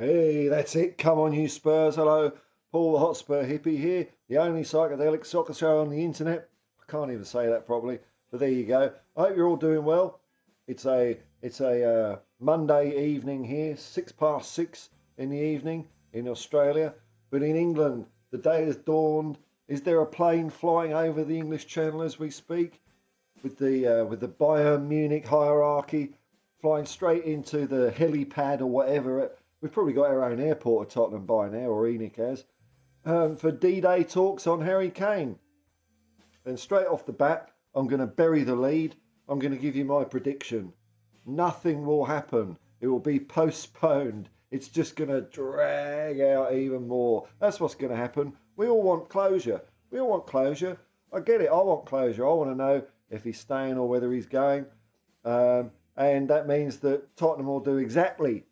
Hey, that's it. Come on, you Spurs. Hello, Paul the Hotspur hippie here. The only psychedelic soccer show on the internet. I can't even say that properly, but there you go. I hope you're all doing well. It's a Monday evening here, 6 past 6 in the evening in Australia. But in England, the day has dawned. Is there a plane flying over the English Channel as we speak? With the Bayern Munich hierarchy flying straight into the helipad or whatever. We've probably got our own airport at Tottenham by now, or ENIC has, for D-Day talks on Harry Kane. Then straight off the bat, I'm going to bury the lead. I'm going to give you my prediction. Nothing will happen. It will be postponed. It's just going to drag out even more. That's what's going to happen. We all want closure. We all want closure. I get it. I want closure. I want to know if he's staying or whether he's going. And that means that Tottenham will do exactly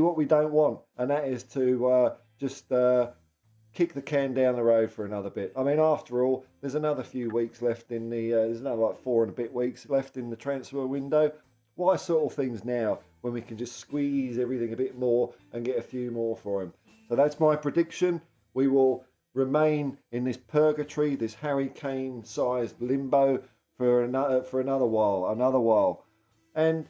what we don't want. And that is to just kick the can down the road for another bit. I mean, after all, there's another few weeks left in the, there's another like 4 and a bit weeks left in the transfer window. Why sort of things now when we can just squeeze everything a bit more and get a few more for him? So that's my prediction. We will remain in this purgatory, this Harry Kane-sized limbo for another while. And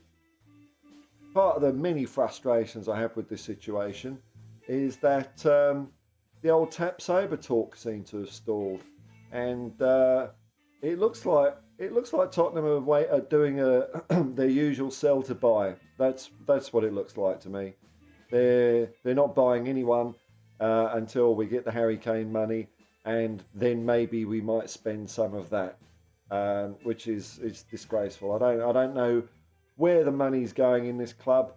part of the many frustrations I have with this situation is that the old tap sober talk seemed to have stalled, and it looks like Tottenham are doing their usual sell to buy. That's what it looks like to me. They're not buying anyone until we get the Harry Kane money, and then maybe we might spend some of that, which is disgraceful. I don't know where the money's going in this club.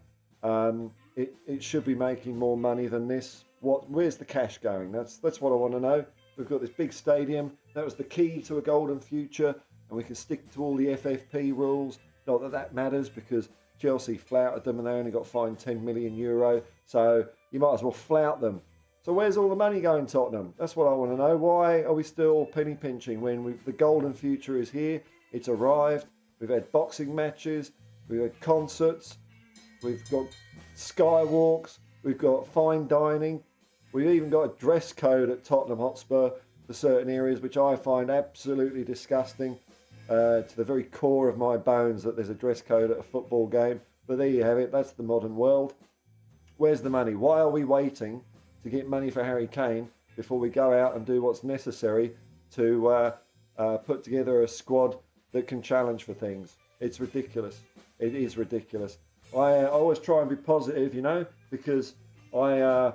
It should be making more money than this. Where's the cash going? That's what I want to know. We've got this big stadium. That was the key to a golden future, and we can stick to all the FFP rules. Not that that matters, because Chelsea flouted them and they only got fined €10 million. So you might as well flout them. So where's all the money going, Tottenham? That's what I want to know. Why are we still penny pinching when the golden future is here? It's arrived. We've had boxing matches. We've had concerts. We've got skywalks. We've got fine dining. We've even got a dress code at Tottenham Hotspur for certain areas, which I find absolutely disgusting to the very core of my bones, that there's a dress code at a football game. But there you have it. That's the modern world. Where's the money? Why are we waiting to get money for Harry Kane before we go out and do what's necessary to put together a squad that can challenge for things? It's ridiculous. It is ridiculous. I always try and be positive, because I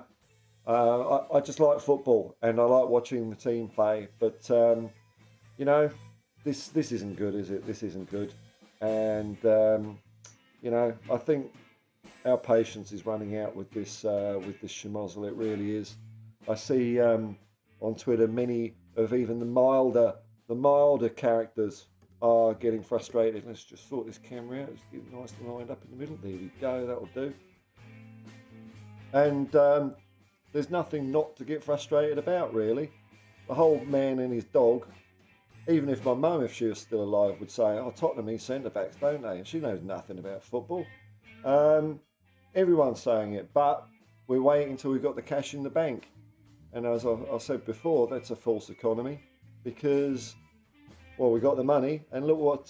just like football and I like watching the team play. But this isn't good, is it? This isn't good. And I think our patience is running out with this schmozzle. It really is. I see on Twitter many of even the milder characters are getting frustrated. Let's just sort this camera out. Let's get it nice and lined up in the middle. There we go. That'll do. And there's nothing not to get frustrated about, really. The whole man and his dog. Even if my mum, if she was still alive, would say, "Oh, Tottenham need centre backs, don't they?" And she knows nothing about football. Everyone's saying it, but we're waiting until we've got the cash in the bank. And as I said before, that's a false economy, because, well, we got the money, and look what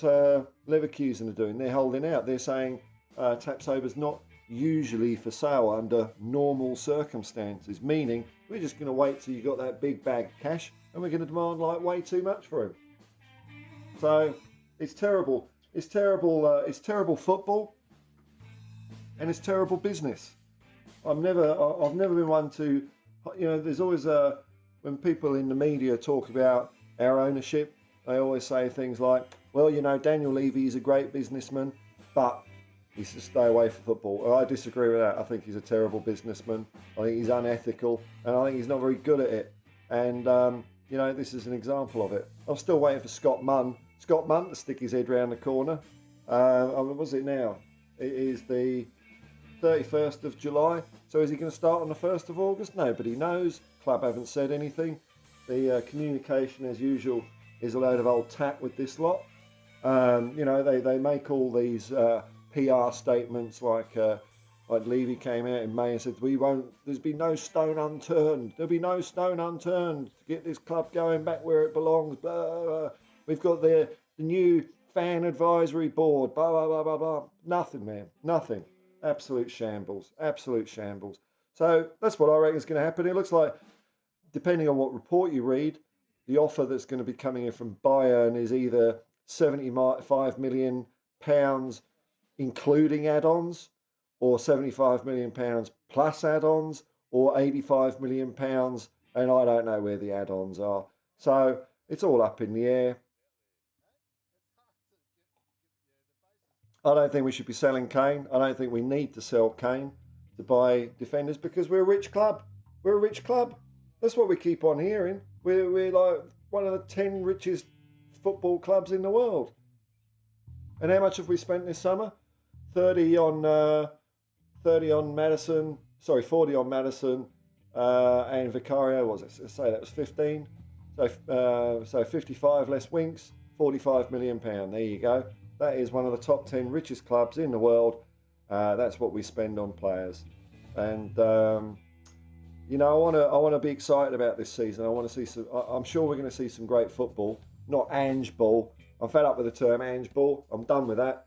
Leverkusen are doing. They're holding out. They're saying Tapsober's not usually for sale under normal circumstances, meaning we're just going to wait till you got that big bag of cash, and we're going to demand like way too much for him. So it's terrible. It's terrible. It's terrible football, and it's terrible business. I've never been one to, there's always when people in the media talk about our ownership, they always say things like, well, Daniel Levy is a great businessman, but he should stay away from football. Well, I disagree with that. I think he's a terrible businessman. I think he's unethical, and I think he's not very good at it. And, this is an example of it. I'm still waiting for Scott Munn to stick his head round the corner. What was it now? It is the 31st of July. So is he going to start on the 1st of August? Nobody knows. Club haven't said anything. The communication, as usual, is a load of old tat with this lot. They make all these PR statements like, Like Levy came out in May and said, there's been no stone unturned. There'll be no stone unturned to get this club going back where it belongs. Blah, blah, blah. We've got the new fan advisory board. Blah, blah, blah, blah, blah. Nothing, man. Nothing. Absolute shambles. Absolute shambles. So that's what I reckon is going to happen. It looks like, depending on what report you read, the offer that's going to be coming in from Bayern is either £75 million including add-ons, or £75 million plus add-ons, or £85 million, and I don't know where the add-ons are. So it's all up in the air. I don't think we should be selling Kane. I don't think we need to sell Kane to buy defenders because we're a rich club. We're a rich club. That's what we keep on hearing. We're like one of the 10 richest football clubs in the world. And how much have we spent this summer? 40 on Madison, and Vicario, what was it? Say that was 15. So 55 less Winks, £45 million. There you go. That is one of the top 10 richest clubs in the world. That's what we spend on players. And you know, I want to be excited about this season. I want to see some. I'm sure we're going to see some great football. Not Ange ball. I'm fed up with the term Ange ball. I'm done with that.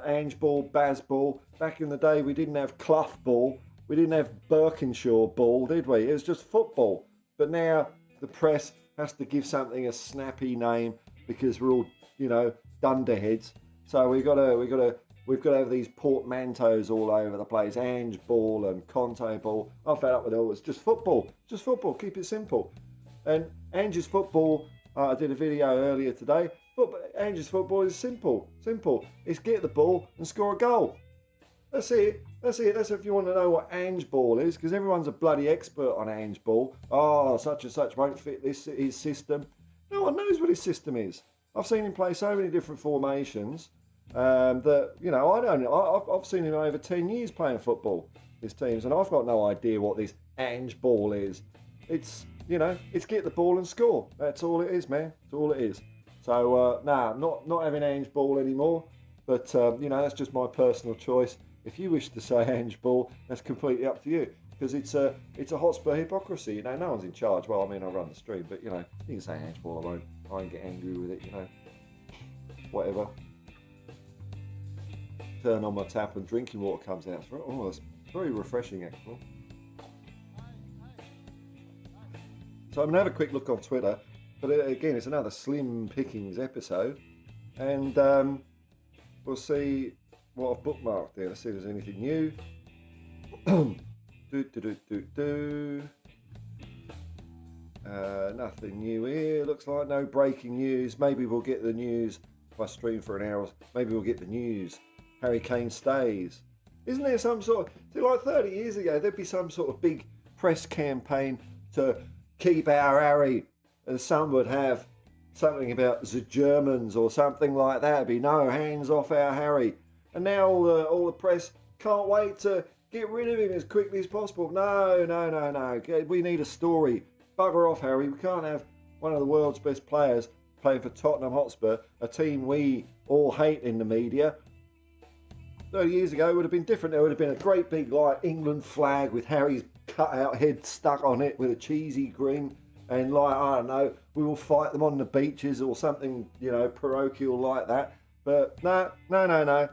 Ange ball, Baz ball. Back in the day, we didn't have Clough ball. We didn't have Birkinshaw ball, did we? It was just football. But now the press has to give something a snappy name because we're all, you know, dunderheads. So we've got to have these portmanteaus all over the place. Ange ball and Conte ball. I'm fed up with it all. It's just football. Just football. Keep it simple. And Ange's football, I did a video earlier today. But Ange's football is simple. Simple. It's get the ball and score a goal. That's it. That's it. That's if you want to know what Ange ball is, because everyone's a bloody expert on Ange ball. Oh, such and such won't fit his system. No one knows what his system is. I've seen him play so many different formations that, you know, I don't know. I've seen him over 10 years playing football, his teams, and I've got no idea what this Ange ball is. It's, you know, it's get the ball and score. That's all it is, man. That's all it is. So, not having Ange ball anymore. But, you know, that's just my personal choice. If you wish to say Ange ball, that's completely up to you. Because it's a Hotspur hypocrisy. You know, no one's in charge. Well, I mean, I run the stream, but, you know, you can say Ange ball, I won't get angry with it, you know. Whatever. Turn on my tap and drinking water comes out. Oh, it's very refreshing, actually. So I'm going to have a quick look on Twitter. But again, it's another slim pickings episode. And we'll see what I've bookmarked there. Let's see if there's anything new. Nothing new here. Looks like no breaking news. Maybe we'll get the news if I stream for an hour. Maybe we'll get the news. Harry Kane stays. Isn't there some sort of... See, like 30 years ago, there'd be some sort of big press campaign to keep our Harry. And some would have something about the Germans or something like that. It'd be no, hands off our Harry. And now all the press can't wait to get rid of him as quickly as possible. No. We need a story. Bugger off, Harry. We can't have one of the world's best players playing for Tottenham Hotspur, a team we all hate in the media. 30 years ago, it would have been different. There would have been a great big like England flag with Harry's cut-out head stuck on it with a cheesy grin. And like, I don't know, we will fight them on the beaches or something, you know, parochial like that. But no. I'm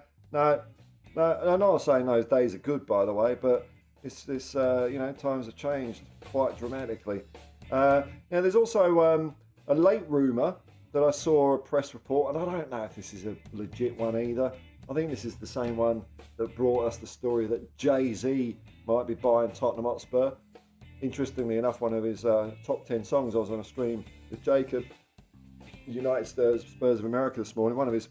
not saying those days are good, by the way, but it's you know, times have changed quite dramatically. Now, there's also a late rumour that I saw a press report, and I don't know if this is a legit one either. I think this is the same one that brought us the story that Jay-Z might be buying Tottenham Hotspur. Interestingly enough, one of his top 10 songs, I was on a stream with Jacob, United Spurs of America this morning. One of his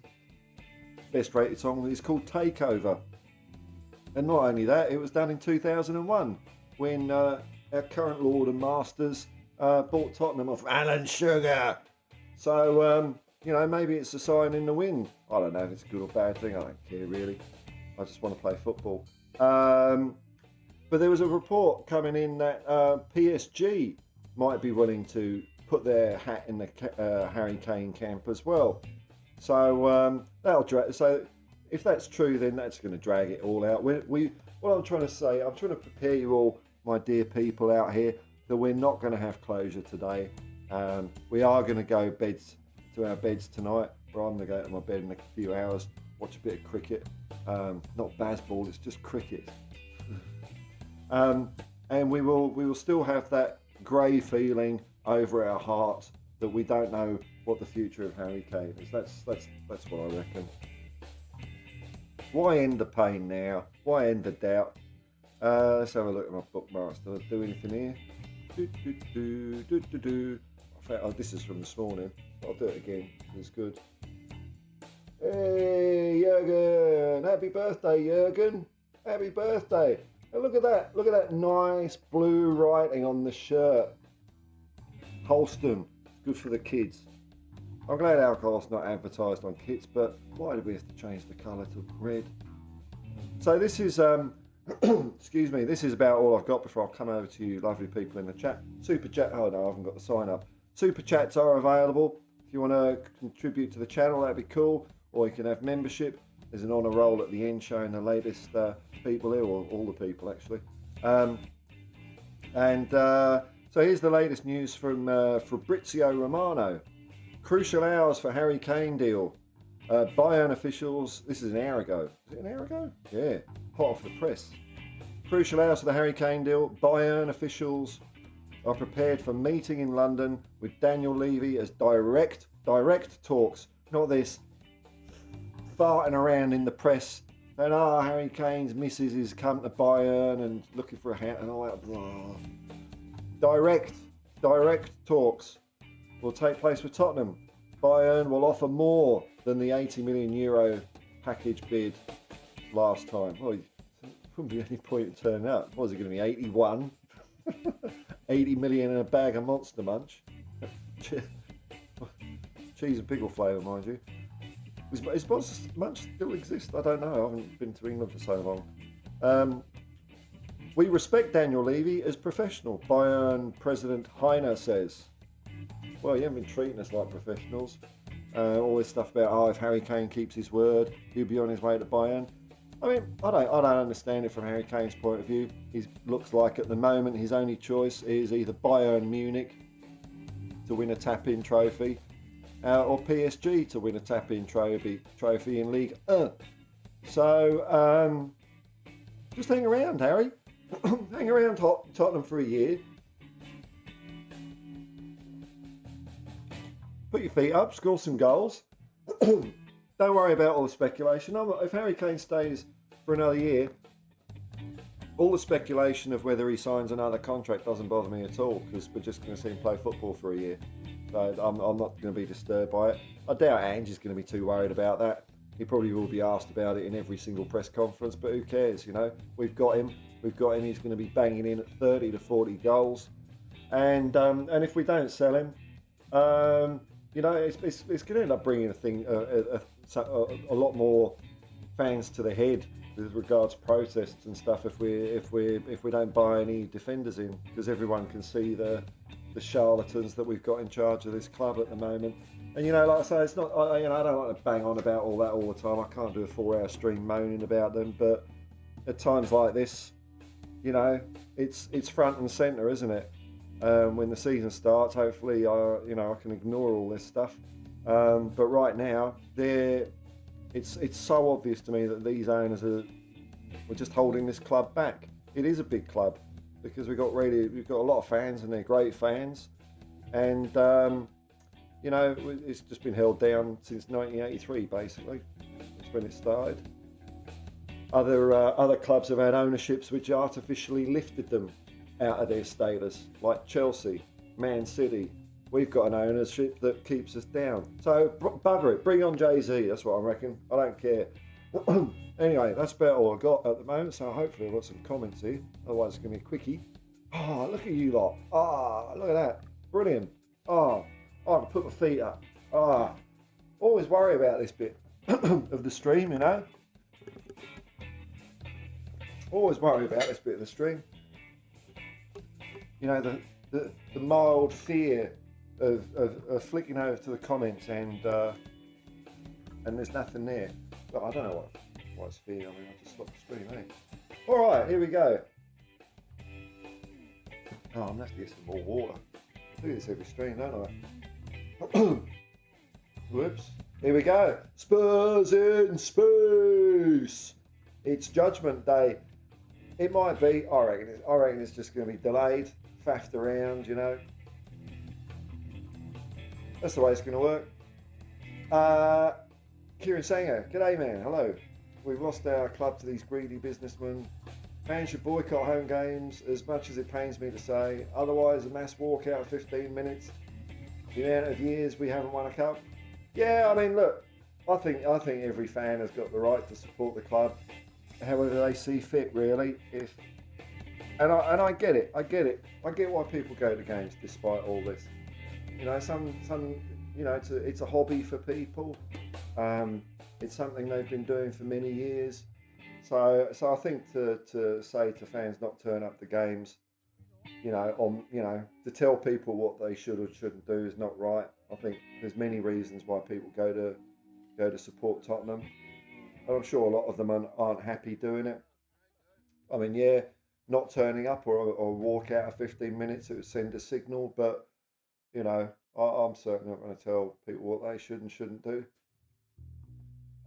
best rated songs is called Takeover. And not only that, it was done in 2001 when our current Lord and Masters bought Tottenham off Alan Sugar. So, you know, maybe it's a sign in the wind. I don't know if it's a good or bad thing. I don't care really. I just want to play football. But there was a report coming in that PSG might be willing to put their hat in the Harry Kane camp as well. So that'll drag. So if that's true, then that's going to drag it all out. What what I'm trying to say, I'm trying to prepare you all, my dear people out here, that we're not going to have closure today. We are going to go to our beds tonight, or I'm going to go to my bed in a few hours, watch a bit of cricket. Not baseball, it's just cricket. And we will still have that grey feeling over our heart that we don't know what the future of Harry Kane is. That's what I reckon. Why end the pain now? Why end the doubt? Let's have a look at my bookmarks. Did I do anything here? Oh, this is from this morning. I'll do it again. It's good. Hey, Jurgen! Happy birthday, Jurgen! Happy birthday! And look at that! Look at that nice blue writing on the shirt. Holston. It's good for the kids. I'm glad alcohol's not advertised on kits, but why did we have to change the colour to red? So this is, excuse me, this is about all I've got before I come over to you lovely people in the chat. Super chat, oh no, I haven't got the sign up. Super chats are available. If you want to contribute to the channel, that'd be cool. Or you can have membership. There's an honour roll at the end showing the latest people here, or all the people actually. So here's the latest news from Fabrizio Romano. Crucial hours for Harry Kane deal. Bayern officials, this is an hour ago. Is it an hour ago? Yeah, hot off the press. Crucial hours for the Harry Kane deal. Bayern officials are prepared for meeting in London with Daniel Levy as direct talks. Not this farting around in the press and Harry Kane's missus is come to Bayern and looking for a hat and all that. Blah. Direct talks will take place with Tottenham. Bayern will offer more than the €80 million package bid last time. Well, there wouldn't be any point in turning up. What was it going to be, 81? 80 million in a bag of Monster Munch. Cheese and pickle flavour, mind you. Does Monster Munch still exist? I don't know. I haven't been to England for so long. We respect Daniel Levy as professional, Bayern President Heiner says. Well, you haven't been treating us like professionals. All this stuff about, if Harry Kane keeps his word, he'll be on his way to Bayern. I mean, I don't understand it from Harry Kane's point of view. He looks like at the moment his only choice is either Bayern Munich to win a tap-in trophy, or PSG to win a tap-in trophy in League 1. So, just hang around, Harry. Hang around Tottenham for a year. Put your feet up, score some goals. Don't worry about all the speculation. If Harry Kane stays for another year, all the speculation of whether he signs another contract doesn't bother me at all, because we're just going to see him play football for a year. So I'm not going to be disturbed by it. I doubt Ange's going to be too worried about that. He probably will be asked about it in every single press conference, but who cares, you know? We've got him. He's going to be banging in at 30 to 40 goals. And if we don't sell him, you know, it's going to end up bringing a lot more fans to the head with regards to protests and stuff if we don't buy any defenders in, because everyone can see the charlatans that we've got in charge of this club at the moment. And you know, like I say, it's not. I don't like to bang on about all that all the time. I can't do a 4-hour stream moaning about them, but at times like this, you know, it's front and centre, isn't it? When the season starts, hopefully, I can ignore all this stuff. But right now, it's so obvious to me that these owners are just holding this club back. It is a big club because we've got a lot of fans and they're great fans, and you know, it's just been held down since 1983, basically. That's when it started. Other clubs have had ownerships which artificially lifted them out of their status, like Chelsea, Man City. We've got an ownership that keeps us down. So bugger it, bring on Jay-Z, that's what I reckon. I don't care. Anyway, that's about all I've got at the moment, so hopefully I've got some comments here. Otherwise it's going to be a quickie. Oh, look at you lot. Look at that. Brilliant. I can put my feet up. Always worry about this bit of the stream, you know. Always worry about this bit of the stream. You know, the mild fear of flicking over to the comments and there's nothing there. But I don't know what's fear. I mean, I just stopped the stream, eh? All right, here we go. Oh, I'm gonna have to get some more water. I do this every stream, don't I? Whoops. Here we go. Spurs in space. It's Judgment Day. It might be. I reckon it's just going to be delayed, faffed around. You know. That's the way it's going to work. Kieran Sanger, g'day man. Hello. We've lost our club to these greedy businessmen. Fans should boycott home games, as much as it pains me to say. Otherwise, a mass walkout of 15 minutes. The amount of years we haven't won a cup. Yeah, I mean, look, I think every fan has got the right to support the club, however they see fit, really. And I get it. I get why people go to games despite all this. You know, some you know, it's a hobby for people. It's something they've been doing for many years. So I think to say to fans not turn up to games, you know, to tell people what they should or shouldn't do is not right. I think there's many reasons why people go to support Tottenham, and I'm sure a lot of them aren't happy doing it. I mean, yeah, not turning up or walk out of 15 minutes, it would send a signal, but you know, I'm certainly not going to tell people what they should and shouldn't do.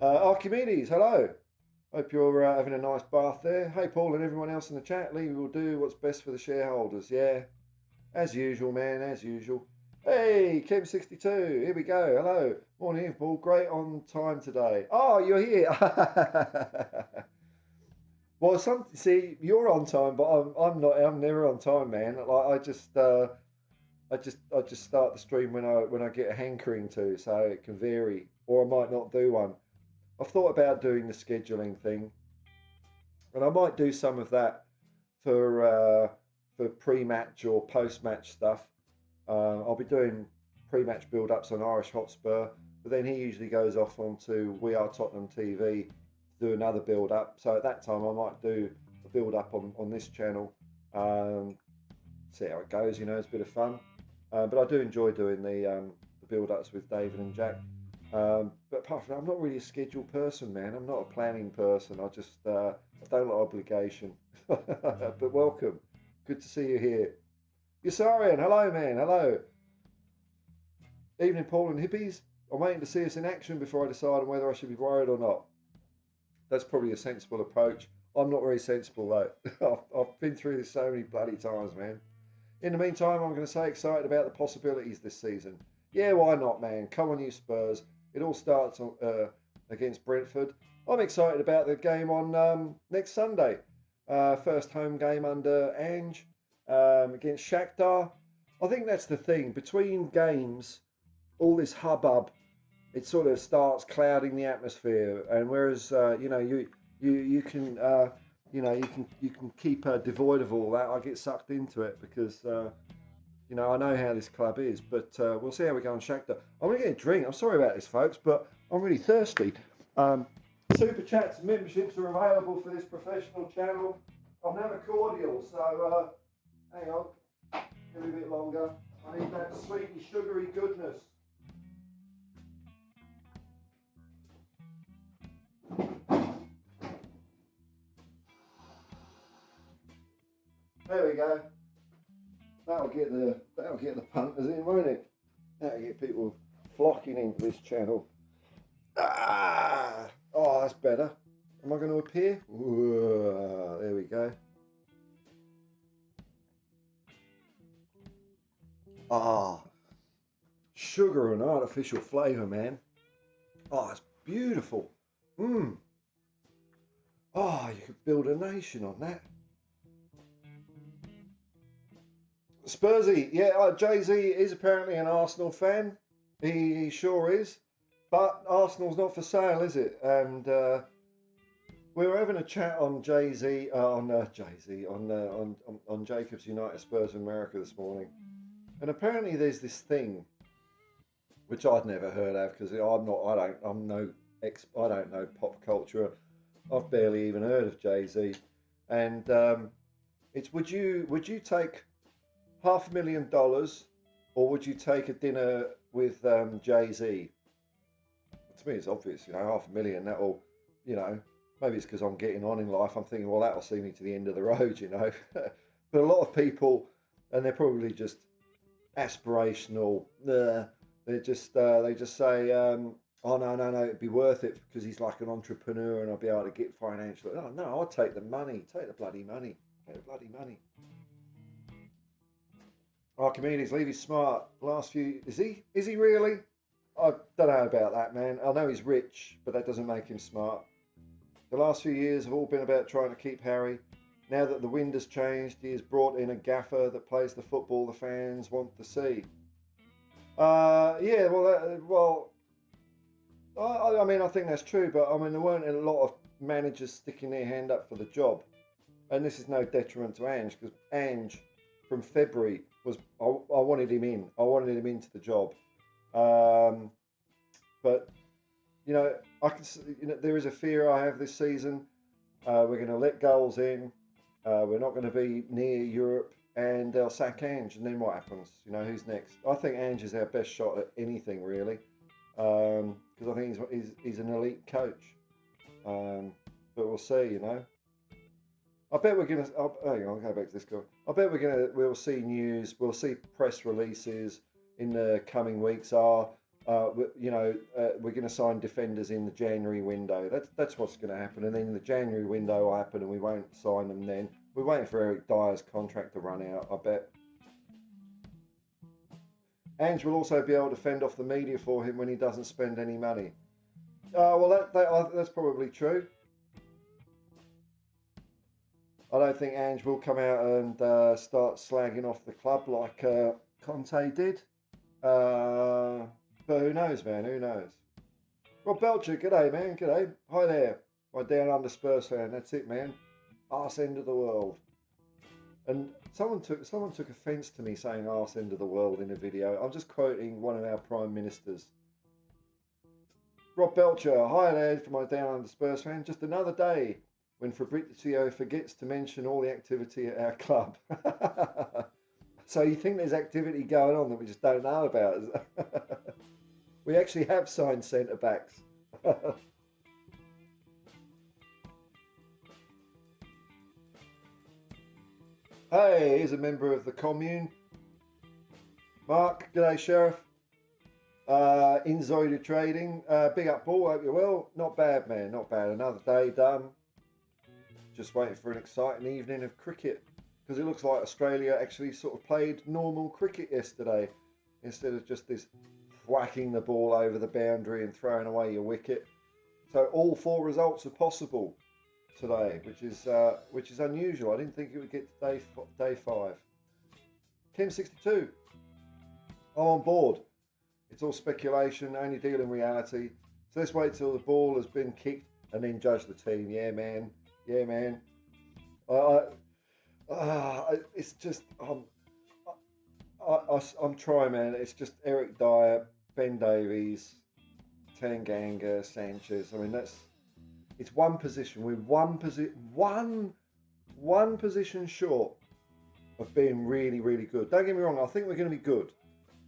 Archimedes, hello. Hope you're having a nice bath there. Hey, Paul and everyone else in the chat. Lee will do what's best for the shareholders. Yeah, as usual, man, as usual. Hey, Kim62, here we go. Hello. Morning, Paul. Great on time today. Oh, you're here. Well, see, you're on time, but I'm not. I'm never on time, man. Like I just start the stream when I get a hankering to, so it can vary, or I might not do one. I've thought about doing the scheduling thing, and I might do some of that for pre-match or post-match stuff. I'll be doing pre-match build-ups on Irish Hotspur, but then he usually goes off onto We Are Tottenham TV to do another build-up. So at that time, I might do a build-up on this channel. See how it goes. You know, it's a bit of fun. But I do enjoy doing the build-ups with David and Jack. But apart from that, I'm not really a scheduled person, man. I'm not a planning person. I just I don't like obligation. But welcome. Good to see you here. Yasarian, hello, man. Hello. Evening, Paul and hippies. I'm waiting to see us in action before I decide on whether I should be worried or not. That's probably a sensible approach. I'm not very sensible, though. I've been through this so many bloody times, man. In the meantime, I'm going to say excited about the possibilities this season. Yeah, why not, man? Come on, you Spurs. It all starts against Brentford. I'm excited about the game on next Sunday. First home game under Ange against Shakhtar. I think that's the thing. Between games, all this hubbub, it sort of starts clouding the atmosphere. And whereas you know, you can you can keep devoid of all that. I get sucked into it because you know, I know how this club is, but we'll see how we go on Shakhtar. I'm going to get a drink. I'm sorry about this, folks, but I'm really thirsty. Super chats and memberships are available for this professional channel. I'll have a cordial, so hang on. Give me a bit longer. I need that sweety, sugary goodness. There we go. That'll get the punters in, won't it? That'll get people flocking into this channel. Ah! Oh, that's better. Am I going to appear? Ooh, there we go. Ah, sugar and artificial flavour, man. Oh, it's beautiful. Mmm. Oh, you could build a nation on that. Spursy, yeah, Jay-Z is apparently an Arsenal fan. He sure is. But Arsenal's not for sale, is it? And we were having a chat on Jay-Z, on Jacobs United Spurs of America this morning. And apparently there's this thing, which I'd never heard of because I don't know pop culture. I've barely even heard of Jay-Z. And it's would you take $500,000 or would you take a dinner with Jay-Z? To me, it's obvious, you know, $500,000, that'll, you know, Maybe it's because I'm getting on in life. I'm thinking, well, that'll see me to the end of the road, you know. But a lot of people, and they're probably just aspirational. They just say, oh no, it'd be worth it because he's like an entrepreneur and I'll be able to get financial. Oh no, I'll take the money, take the bloody money, take the bloody money. Archimedes, Levy's smart. Last few, is he? Is he really? I don't know about that, man. I know he's rich, but that doesn't make him smart. The last few years have all been about trying to keep Harry. Now that the wind has changed, he has brought in a gaffer that plays the football the fans want to see. Yeah, I mean, I think that's true, but I mean, there weren't a lot of managers sticking their hand up for the job. And this is no detriment to Ange, because Ange, from February, I wanted him in. I wanted him into the job. But you know, there is a fear I have this season. We're going to let goals in. We're not going to be near Europe, and they'll sack Ange. And then what happens? You know, who's next? I think Ange is our best shot at anything, really, because I think he's an elite coach. But we'll see. You know, I bet we're going to. Hang on, I'll go back to this guy. I bet we'll see news. We'll see press releases in the coming weeks. We're going to sign defenders in the January window. That's what's going to happen. And then the January window will happen and we won't sign them then. We're waiting for Eric Dyer's contract to run out, I bet. Ange will also be able to fend off the media for him when he doesn't spend any money. That's probably true. I don't think Ange will come out and start slagging off the club like Conte did. But who knows, man? Who knows? Rob Belcher, g'day, man. G'day. Hi there. My down under Spurs fan. That's it, man. Arse end of the world. And someone took offence to me saying arse end of the world in a video. I'm just quoting one of our prime ministers. Rob Belcher, hi there from my down under Spurs fan. Just another day when Fabrizio forgets to mention all the activity at our club. So you think there's activity going on that we just don't know about? We actually have signed centre backs. Hey, here's a member of the commune. Mark, g'day, Sheriff. Insider trading. Big up, Paul. Hope you're well. Not bad, man. Not bad. Another day done. Just waiting for an exciting evening of cricket. Because it looks like Australia actually sort of played normal cricket yesterday. Instead of just this whacking the ball over the boundary and throwing away your wicket. So all 4 results are possible today, which is unusual. I didn't think it would get to day 5. Kim62, I'm on board. It's all speculation, only deal in reality. So let's wait till the ball has been kicked and then judge the team. Yeah, man. Yeah, man. It's just I'm trying, man. It's just Eric Dyer, Ben Davies, Tanganga, Sanchez. I mean, it's one position. We're one position short of being really, really good. Don't get me wrong. I think we're going to be good.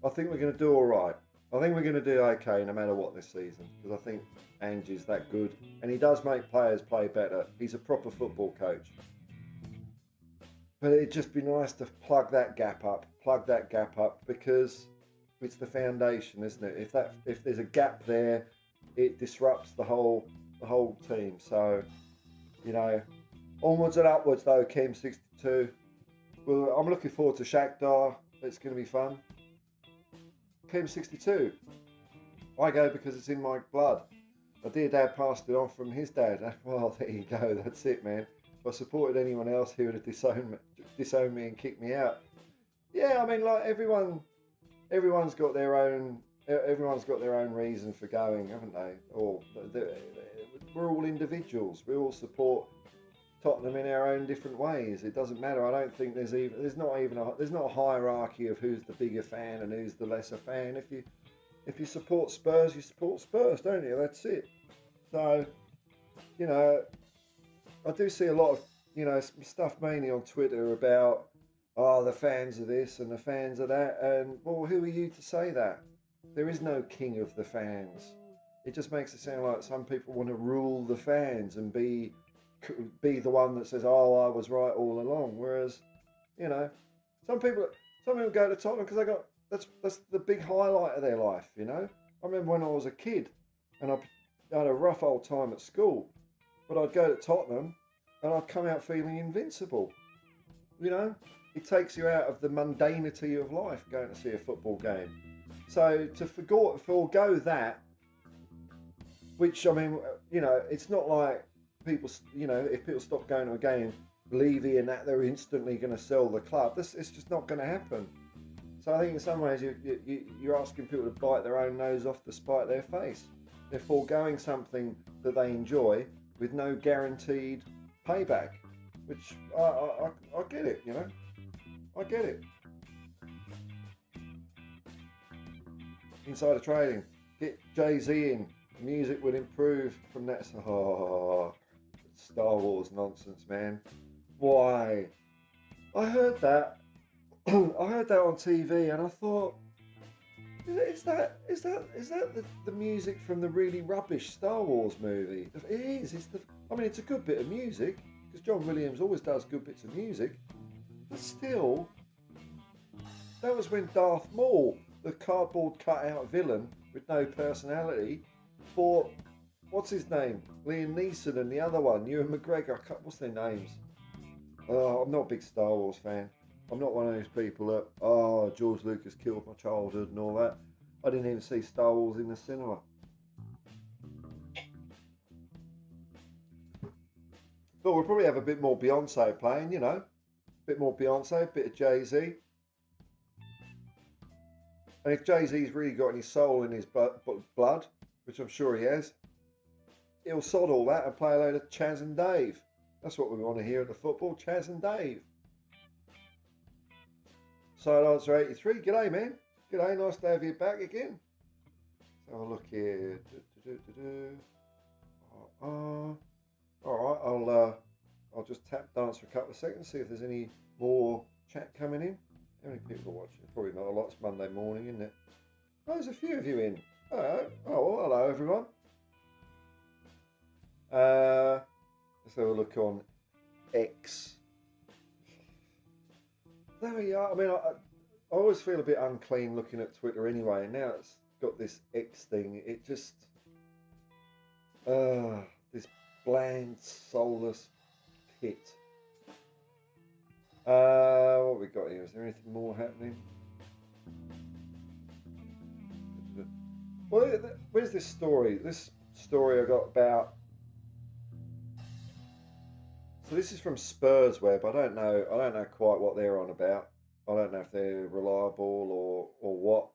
I think we're going to do all right. I think we're going to do okay no matter what this season, because I think Ange is that good and he does make players play better. He's a proper football coach. But it'd just be nice to plug that gap up, because it's the foundation, isn't it? If there's a gap there, it disrupts the whole team. So, you know, onwards and upwards though, Kim62. Well, I'm looking forward to Shakhtar. It's going to be fun. Kim62. I go because it's in my blood. My dear dad passed it on from his dad. Well, there you go. That's it, man. If I supported anyone else, he would have disowned me and kicked me out. Yeah, I mean, like everyone's got their own reason for going, haven't they? Or we're all individuals. We all support Tottenham in our own different ways. It doesn't matter. I don't think there's not a hierarchy of who's the bigger fan and who's the lesser fan. If you support Spurs, you support Spurs, don't you? That's it. So, you know, I do see a lot of, you know, stuff mainly on Twitter about, oh, the fans of this and the fans of that. And, well, who are you to say that? There is no king of the fans. it just makes it sound like some people want to rule the fans and be the one that says, "Oh, I was right all along." Whereas, you know, some people go to Tottenham because that's the big highlight of their life. You know, I remember when I was a kid and I had a rough old time at school, but I'd go to Tottenham and I'd come out feeling invincible. You know, it takes you out of the mundanity of life going to see a football game. So to forego that, which I mean, you know, it's not like people, you know, if people stop going to a game, believing that they're instantly going to sell the club. It's just not going to happen. So I think in some ways you're asking people to bite their own nose off to spite their face. They're foregoing something that they enjoy with no guaranteed payback, which I get it, you know, I get it. Insider trading, get Jay-Z in. The music would improve from that. Oh, Star Wars nonsense, man. Why? I heard that. I heard that on TV, and I thought, is that the music from the really rubbish Star Wars movie? It is. I mean, it's a good bit of music because John Williams always does good bits of music, but still, that was when Darth Maul, the cardboard cutout villain with no personality, fought, what's his name? Liam Neeson and the other one, Ewan McGregor. What's their names? I'm not a big Star Wars fan. I'm not one of those people that, oh, George Lucas killed my childhood and all that. I didn't even see Star Wars in the cinema. But we'll probably have a bit more Beyonce playing, you know. A bit more Beyonce, a bit of Jay-Z. And if Jay-Z's really got any soul in his blood, which I'm sure he has, he'll sod all that and play a load of Chaz and Dave. That's what we want to hear at the football, Chaz and Dave. Side answer 83. G'day, man. G'day, nice to have you back again. Let's have a look here. Alright, I'll just tap dance for a couple of seconds, see if there's any more chat coming in. How many people are watching? Probably not a lot. It's Monday morning, isn't it? Oh, there's a few of you in. Oh, well, hello, everyone. Let's have a look on X. There we are. I mean, I always feel a bit unclean looking at Twitter anyway. Now it's got this X thing. It just, this bland, soulless pit. What have we got here? Is there anything more happening? Well, where's this story? This story I got about. So this is from Spurs Web. I don't know quite what they're on about. I don't know if they're reliable or what,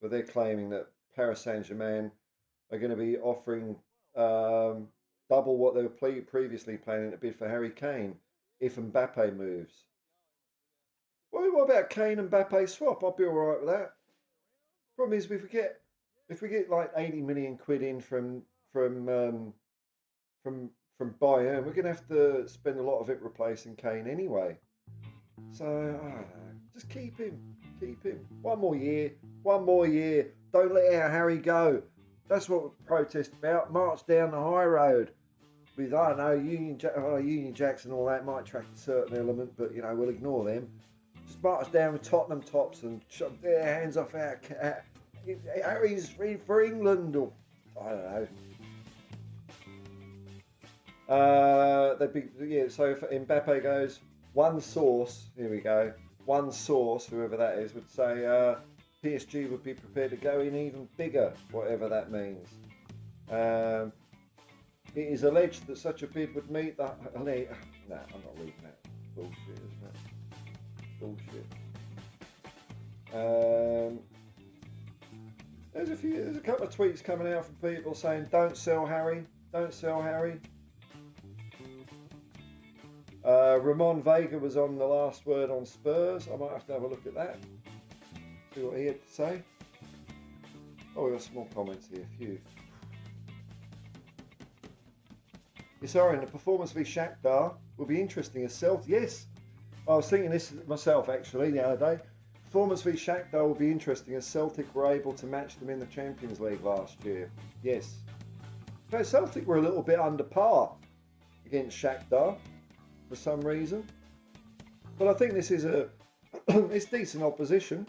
but they're claiming that Paris Saint-Germain are going to be offering double what they were previously planning to bid for Harry Kane if Mbappe moves. Well, what about Kane and Mbappe swap? I'll be all right with that. Problem is, if we get like 80 million quid in from Bayern, we're going to have to spend a lot of it replacing Kane anyway. So, I don't know. Just keep him. One more year. Don't let our Harry go. That's what we protest about. March down the high road. With, I don't know, Union Jacks and all that might attract a certain element, but, you know, we'll ignore them. Just march down with Tottenham tops and shove their hands off our Harry's for England, or I don't know. So if Mbappe goes, one source, here we go, one source, whoever that is, would say PSG would be prepared to go in even bigger, whatever that means. It is alleged that such a bid would meet the... No, I'm not reading that. Bullshit, isn't it? Bullshit. There's a couple of tweets coming out from people saying, don't sell Harry. Ramon Vega was on the last word on Spurs. I might have to have a look at that. See what he had to say. Oh, we've got some more comments here. A few. Yes, sorry, the performance v Shakhtar will be interesting as Yes, I was thinking this myself actually the other day. Performance v Shakhtar will be interesting as Celtic were able to match them in the Champions League last year. Yes. But Celtic were a little bit under par against Shakhtar for some reason. But I think this is it's decent opposition.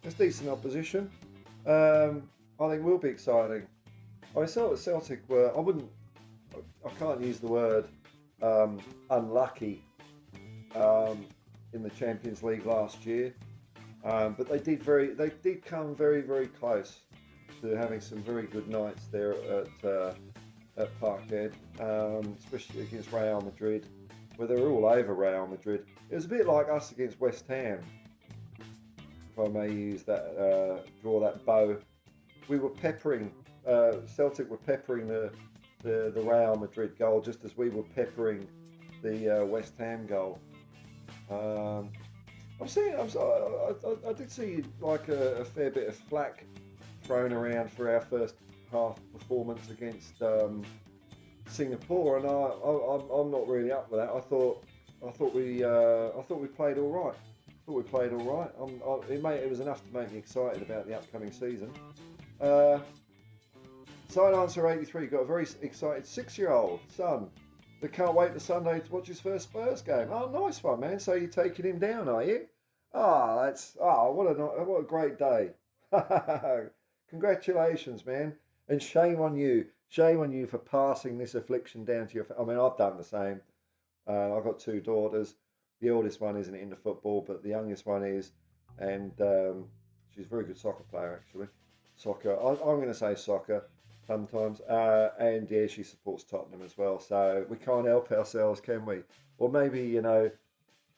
It's decent opposition. I think will be exciting. I saw that Celtic were, I can't use the word unlucky in the Champions League last year. But they did come very, very close to having some very good nights there at Parkhead, especially against Real Madrid, where they were all over Real Madrid. It was a bit like us against West Ham, if I may use that, draw that bow. We were peppering, Celtic were peppering the Real Madrid goal just as we were peppering the West Ham goal. I did see like a fair bit of flack thrown around for our first half performance against Singapore, and I'm not really up with that. I thought we played all right. It was enough to make me excited about the upcoming season. Side answer 83 got a very excited 6-year-old son that can't wait for Sunday to watch his first Spurs game. Oh, nice one, man. So you're taking him down, are you? What a great day. Congratulations, man. And shame on you. Shame on you for passing this affliction down to your family. I mean, I've done the same. I've got 2 daughters. The oldest one isn't into football, but the youngest one is. And she's a very good soccer player, actually. Soccer. I'm going to say soccer sometimes. And yeah, she supports Tottenham as well. So we can't help ourselves, can we? Or maybe, I don't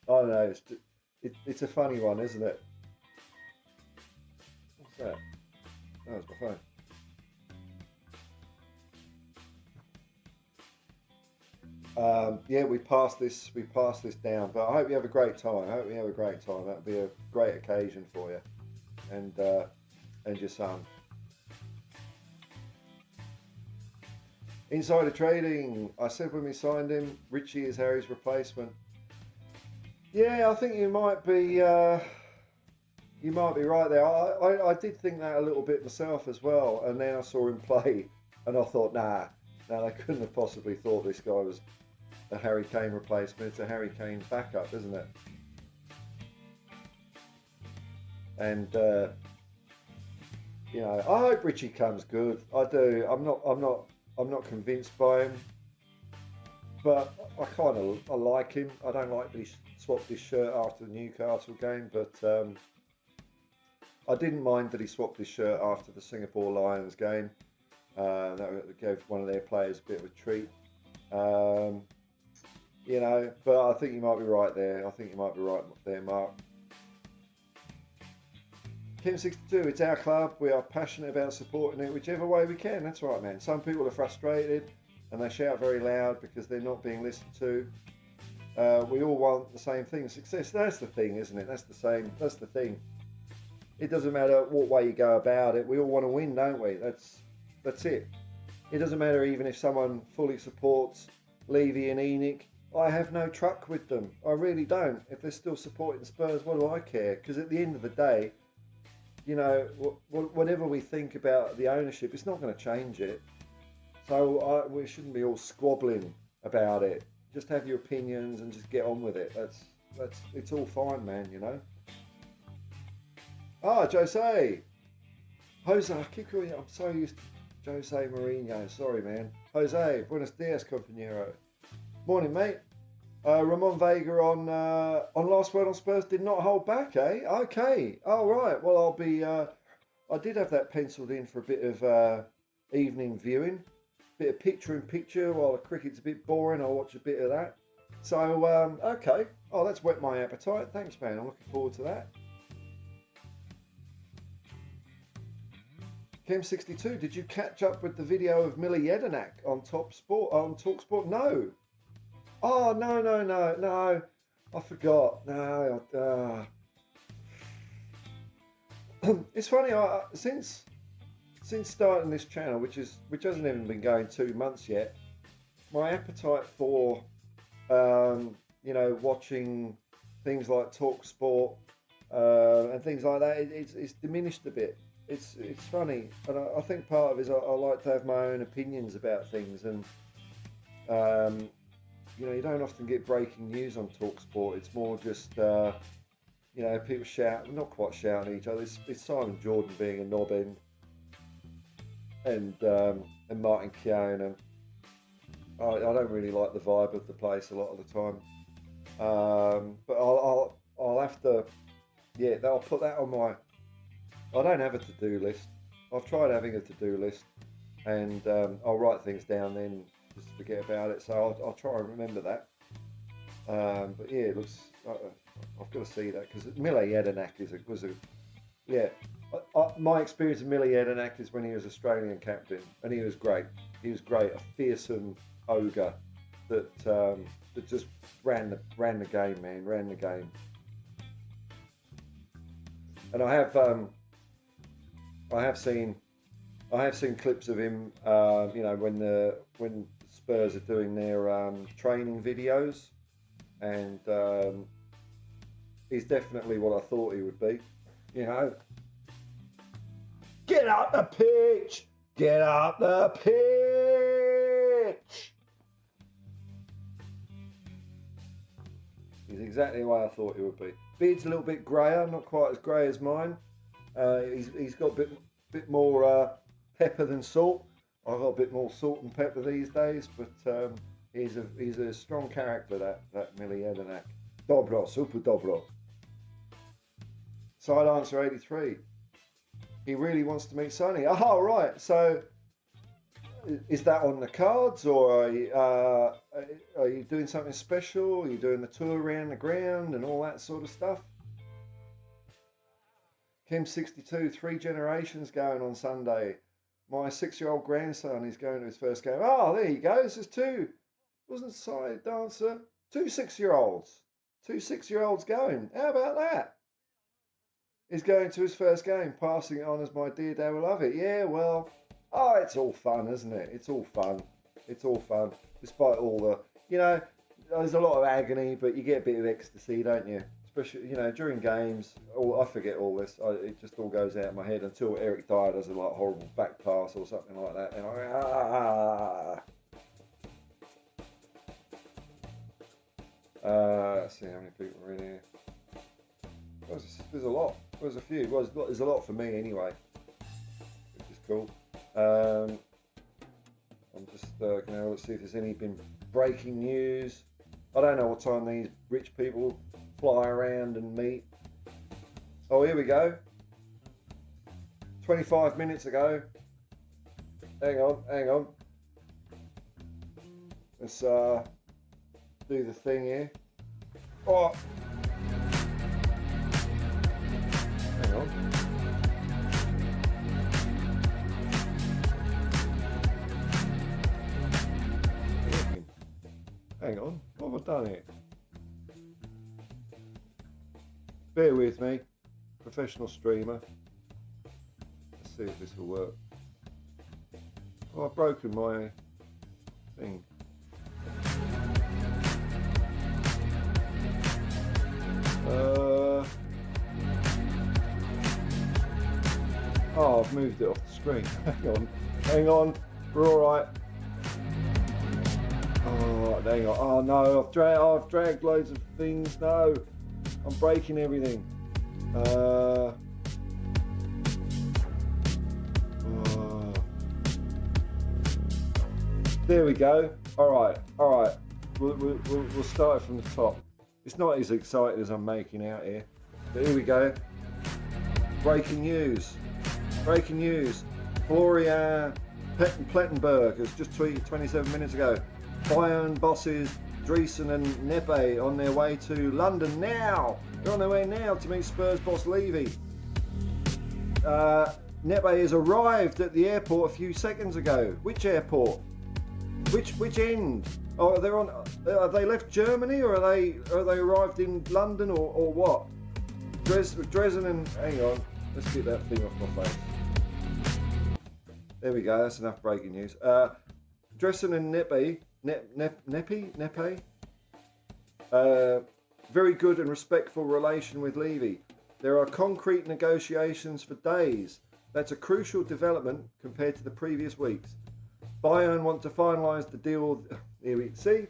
know. It's a funny one, isn't it? What's that? Oh, it's my phone. Yeah, we passed this down, but I hope you have a great time. That'll be a great occasion for you, and your son. Insider trading. I said when we signed him, Richie is Harry's replacement. Yeah, I think you might be right there. I did think that a little bit myself as well, and then I saw him play, and I thought, nah, they couldn't have possibly thought this guy was a Harry Kane replacement. It's a Harry Kane backup, isn't it? And I hope Richie comes good. I do. I'm not convinced by him, but I like him. I don't like that he swapped his shirt after the Newcastle game, but I didn't mind that he swapped his shirt after the Singapore Lions game. That gave one of their players a bit of a treat. But I think you might be right there. Mark. Kim62, it's our club. We are passionate about supporting it whichever way we can. That's right, man. Some people are frustrated and they shout very loud because they're not being listened to. We all want the same thing, success. That's the thing, isn't it? That's the thing. It doesn't matter what way you go about it. We all want to win, don't we? That's it. It doesn't matter even if someone fully supports Levy and Enoch. I have no truck with them. I really don't. If they're still supporting Spurs, what do I care? Because at the end of the day, whatever we think about the ownership, it's not going to change it. So we shouldn't be all squabbling about it. Just have your opinions and just get on with it. It's all fine, man. Jose, I keep calling you. I'm so used to Jose Mourinho. Sorry, man. Jose, buenos dias, compañero. Morning, mate. Ramon Vega on Last Word on Spurs did not hold back, eh? Okay. All right. Well, I'll be. I did have that penciled in for a bit of evening viewing, bit of picture-in-picture. While the cricket's a bit boring, I'll watch a bit of that. So, okay. Oh, that's whet my appetite. Thanks, man. I'm looking forward to that. Kim62, did you catch up with the video of Mila Jedinak on TalkSport? No. Oh, no. I forgot. No. It's funny. Since starting this channel, which hasn't even been going 2 months yet, my appetite for watching things like TalkSport and things like that. It's diminished a bit. It's funny, and I think part of it is I like to have my own opinions about things, and you know, you don't often get breaking news on TalkSport. It's more just you know, people shout, not quite shouting at each other. It's Simon Jordan being a knob end, and Martin Keown, and I don't really like the vibe of the place a lot of the time. But I'll have to, yeah, I'll put that on my. I don't have a to-do list. I've tried having a to-do list, and I'll write things down then just forget about it. So I'll try and remember that. But yeah, it looks. I've got to see that because Mile Jedinak was a yeah. My experience of Mile Jedinak is when he was Australian captain, and he was great. He was great, a fearsome ogre that just ran the game, man, ran the game. And I have seen clips of him, you know, when Spurs are doing their training videos, and he's definitely what I thought he would be, you know. Get up the pitch! Get up the pitch! He's exactly the way I thought he would be. Beard's a little bit greyer, not quite as grey as mine. He's got a bit more pepper than salt. I've got a bit more salt and pepper these days, but he's a strong character, that Mile Jedinak. Dobro, super dobro. Side answer 83. He really wants to meet Sonny. Oh, right. So, is that on the cards, or are you doing something special? Are you doing the tour around the ground and all that sort of stuff? Kim 62, 3 generations going on Sunday. My 6-year-old grandson is going to his first game. Oh, there he goes. There's two. Wasn't side dancer. 2 6-year-olds. 2 6-year-olds going. How about that? He's going to his first game, passing it on as my dear dad will love it. Yeah, well, oh, it's all fun, isn't it? It's all fun. It's all fun. Despite all the, you know, there's a lot of agony, but you get a bit of ecstasy, don't you? Especially, you know, during games. I forget all this. It just all goes out of my head until Eric Dyer does a like horrible back pass or something like that, and let's see how many people are in here. There's a lot. There's a few. Well, there's a lot for me anyway, which is cool. I'm just going to see if there's any been breaking news. I don't know what time these rich people fly around and meet. Oh, here we go. 25 minutes ago. Hang on. Let's do the thing here. Oh. Hang on. Hang on, what have I done here? Bear with me, professional streamer. Let's see if this will work. Oh, I've broken my thing. Oh, I've moved it off the screen. Hang on, we're all right. Oh, hang on. Oh no, I've dragged loads of things. No, I'm breaking everything. Oh. There we go. All right. We'll start from the top. It's not as exciting as I'm making out here, but here we go. Breaking news. Florian Plettenberg has just tweeted 27 minutes ago. Bayern bosses Dreesen and Nepe on their way to London now. They're on their way now to meet Spurs boss Levy. Nepe has arrived at the airport a few seconds ago. Which airport? Which end? Oh, they're on. Have they left Germany, or are they arrived in London, or what? Dresden and hang on. Let's get that thing off my face. There we go. That's enough breaking news. Dresden and Nepe. Very good and respectful relation with Levy. There are concrete negotiations for days. That's a crucial development compared to the previous weeks. Bayern want to finalise the deal. Here we see.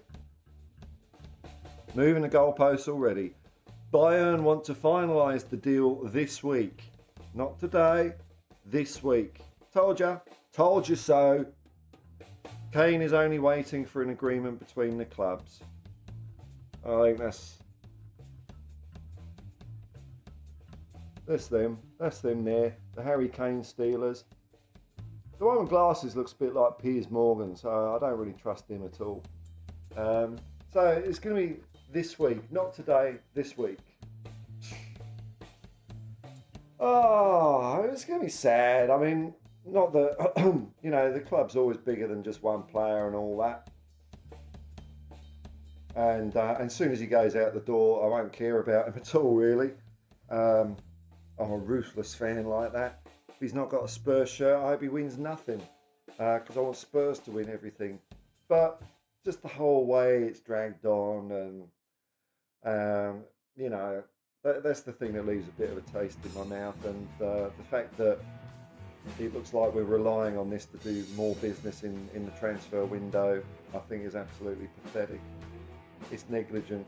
Moving the goalposts already. Bayern want to finalise the deal this week. Not today, this week. Told you so. Kane is only waiting for an agreement between the clubs. I think that's them. That's them there. The Harry Kane Steelers. The one with glasses looks a bit like Piers Morgan, so I don't really trust him at all. So it's going to be this week, not today, this week. Oh, it's going to be sad. I mean, not that, the club's always bigger than just one player and all that. And as soon as he goes out the door, I won't care about him at all, really. I'm a ruthless fan like that. If he's not got a Spurs shirt, I hope he wins nothing. Because I want Spurs to win everything. But just the whole way it's dragged on and, that's the thing that leaves a bit of a taste in my mouth. And the fact that it looks like we're relying on this to do more business in the transfer window, I think is absolutely pathetic. It's negligent,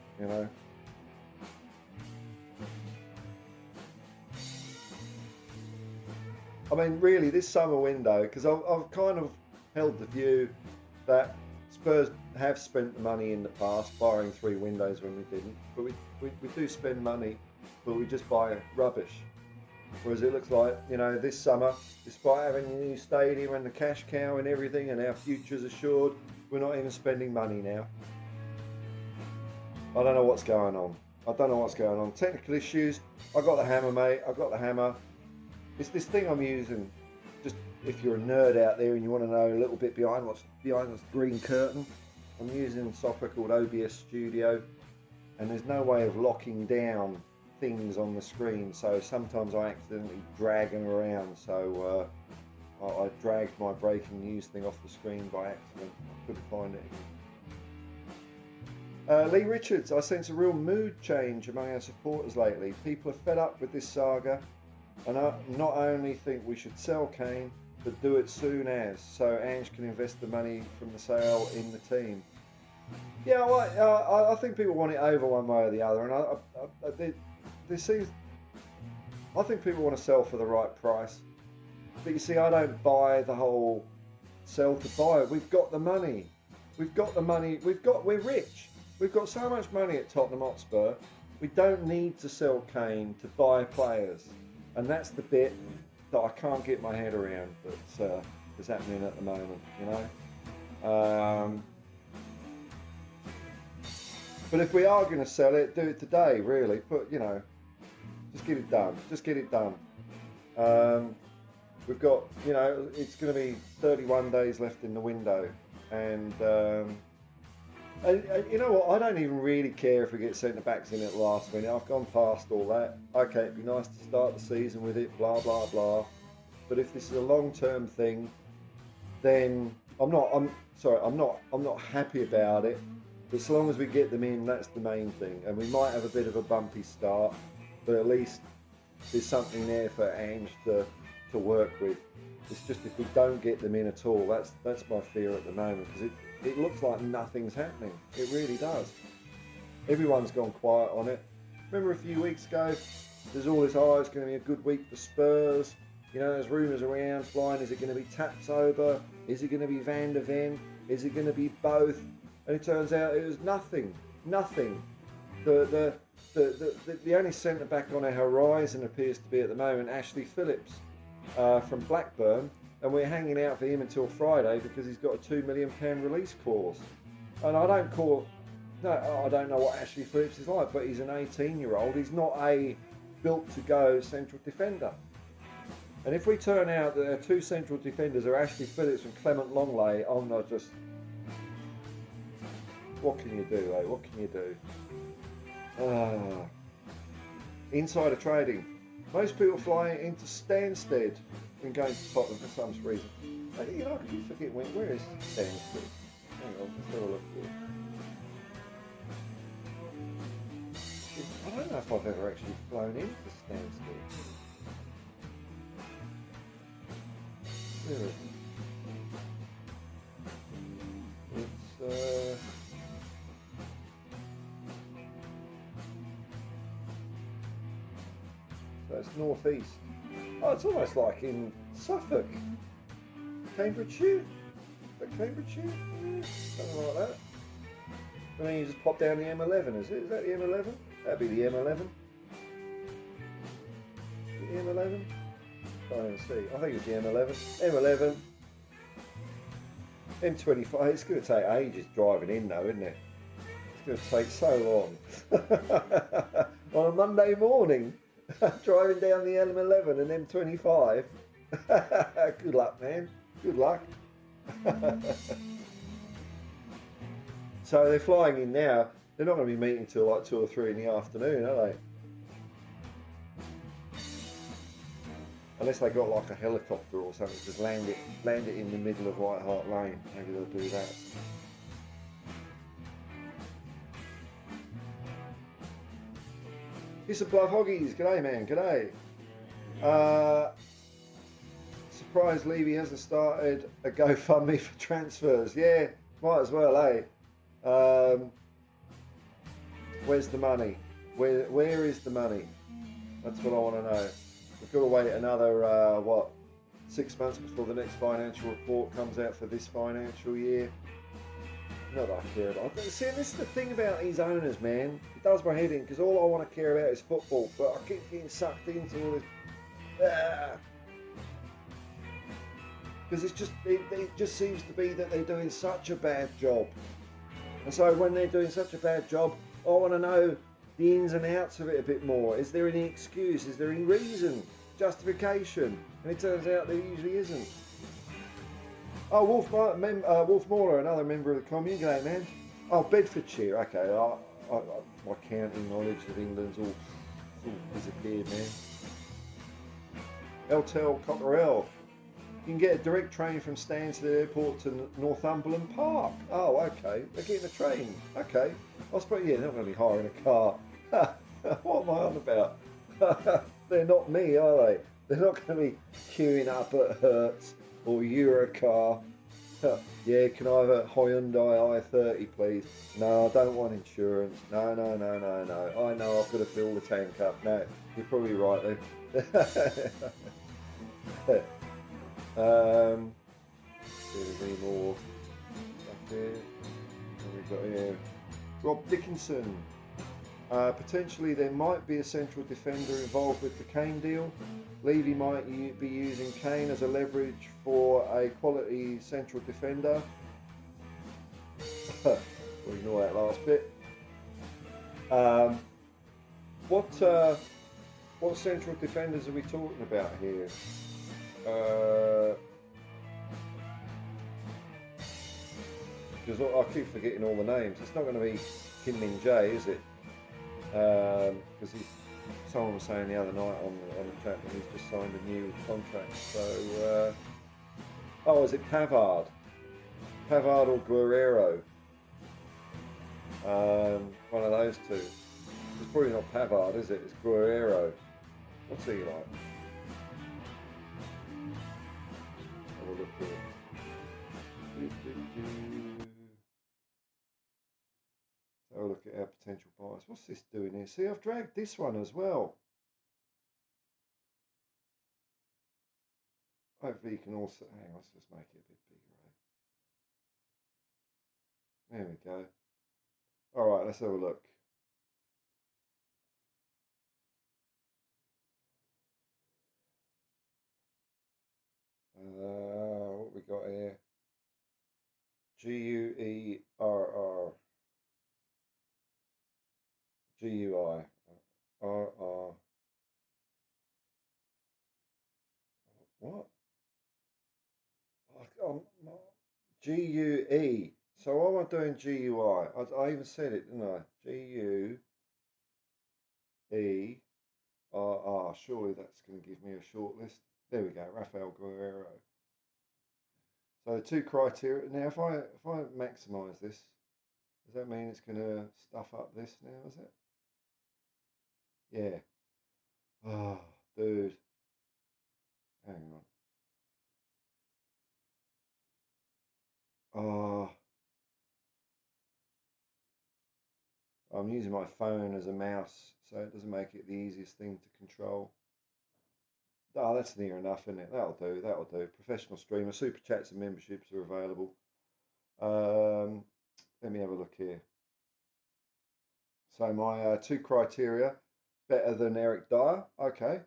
I mean, really, this summer window, because I've kind of held the view that Spurs have spent the money in the past, barring 3 windows when we didn't. But we do spend money, but we just buy rubbish. Whereas it looks like, this summer, despite having a new stadium and the cash cow and everything and our future's assured, we're not even spending money now. I don't know what's going on. Technical issues. I got the hammer, mate. I got the hammer. It's this thing I'm using. Just if you're a nerd out there and you want to know a little bit behind what's behind this green curtain, I'm using software called OBS Studio, and there's no way of locking down things on the screen. So sometimes I accidentally drag them around. So I dragged my breaking news thing off the screen by accident. I couldn't find it. Lee Richards, I sense a real mood change among our supporters lately. People are fed up with this saga, and I not only think we should sell Kane, but do it soon as, so Ange can invest the money from the sale in the team. Yeah, well, I think people want it over one way or the other, and I think people want to sell for the right price. But you see, I don't buy the whole sell to buy it. We've got the money. We're rich. We've got so much money at Tottenham Hotspur, we don't need to sell Kane to buy players. And that's the bit that I can't get my head around that's happening at the moment, But if we are going to sell it, do it today, really. But, just get it done. We've got, it's going to be 31 days left in the window. And you know what? I don't even really care if we get centre-backs in at the last minute. I've gone past all that. Okay, it'd be nice to start the season with it, blah, blah, blah. But if this is a long-term thing, then I'm not happy about it. But as long as we get them in, that's the main thing. And we might have a bit of a bumpy start, but at least there's something there for Ange to work with. It's just if we don't get them in at all, that's my fear at the moment, because it looks like nothing's happening. It really does. Everyone's gone quiet on it. Remember a few weeks ago, there's all this, it's going to be a good week for Spurs. There's rumours around flying. Is it going to be Tapsoba? Is it going to be Van der Ven? Is it going to be both? And it turns out it was nothing. The only centre back on our horizon appears to be at the moment Ashley Phillips from Blackburn. And we're hanging out for him until Friday because he's got a £2 million release clause. And I don't know what Ashley Phillips is like, but he's an 18-year-old. He's not a built-to-go central defender. And if we turn out that our 2 central defenders are Ashley Phillips and Clement Longley, I'm not just... What can you do, eh? What can you do? Insider trading. Most people fly into Stansted and going to Tottenham for some reason. I keep forgetting where is Stansted? Hang on, let's have a look here. I don't know if I've ever actually flown into Stansted. Really? It's so it's northeast. Oh, it's almost like in Suffolk, Cambridgeshire. Is that Cambridgeshire? Yeah, something like that. And then you just pop down the M11, is it? Is that the M11? That'd be the M11. The M11? Can't even see. I think it's the M11. M11. M25. It's going to take ages driving in though, isn't it? It's going to take so long. On a Monday morning, driving down the M11 and M25. Good luck, man. Good luck. So they're flying in now. They're not going to be meeting till like 2 or 3 in the afternoon, are they? Unless they got like a helicopter or something, just land it in the middle of White Hart Lane. Maybe they'll do that. It's a Blood Hoggies. G'day, man. G'day. Surprised Levy hasn't started a GoFundMe for transfers. Yeah, might as well, eh? Where's the money? Where is the money? That's what I want to know. We've got to wait another 6 months before the next financial report comes out for this financial year. Not that I care about. See, this is the thing about these owners, man. It does my head in because all I want to care about is football, but I keep getting sucked into all this. Because it just seems to be that they're doing such a bad job. And so when they're doing such a bad job, I want to know the ins and outs of it a bit more. Is there any excuse? Is there any reason? Justification? And it turns out there usually isn't. Oh, Wolf Mauler, another member of the commune. G'day, man. Oh, Bedfordshire. Okay, my county knowledge of England's all disappeared, man. Eltel Cockerell. You can get a direct train from Stansted Airport to Northumberland Park. Oh, okay. They're getting a train. Okay. I suppose, yeah, they're not going to be hiring a car. What am I on about? They're not me, are they? They're not going to be queuing up at Hertz or Eurocar. Yeah, can I have a Hyundai i30, please? No, I don't want insurance. No. I know I've got to fill the tank up. No, you're probably right then. There's any more stuff here. What have we got here? Rob Dickinson. Potentially there might be a central defender involved with the Kane deal. Levy might be using Kane as a leverage for a quality central defender. We'll ignore that last bit. What central defenders are we talking about here? Because I keep forgetting all the names. It's not going to be Kim Min Jae, is it? Because someone was saying the other night on the chat that he's just signed a new contract. So, is it Pavard? Pavard or Guerrero? One of those two. It's probably not Pavard, is it? It's Guerrero. What's he like? Have a look here. Have a look at our potential buyers. What's this doing here? See, I've dragged this one as well. Hopefully you can also, hang on, let's just make it a bit bigger. There we go. All right, let's have a look. What we got here? Guerr. GUI. RR. What? GUE. So why am I doing GUI? I even said it, didn't I? GUERR. Surely that's going to give me a short list. There we go, Rafael Guerrero. So the two criteria. Now, if I maximise this, does that mean it's going to stuff up this now? Is it? Yeah. Oh, dude. Hang on. Oh, I'm using my phone as a mouse, so it doesn't make it the easiest thing to control. Oh, that's near enough, isn't it? That'll do. That'll do. Professional streamer, super chats and memberships are available. Let me have a look here. So my two criteria: better than Eric Dyer. Okay,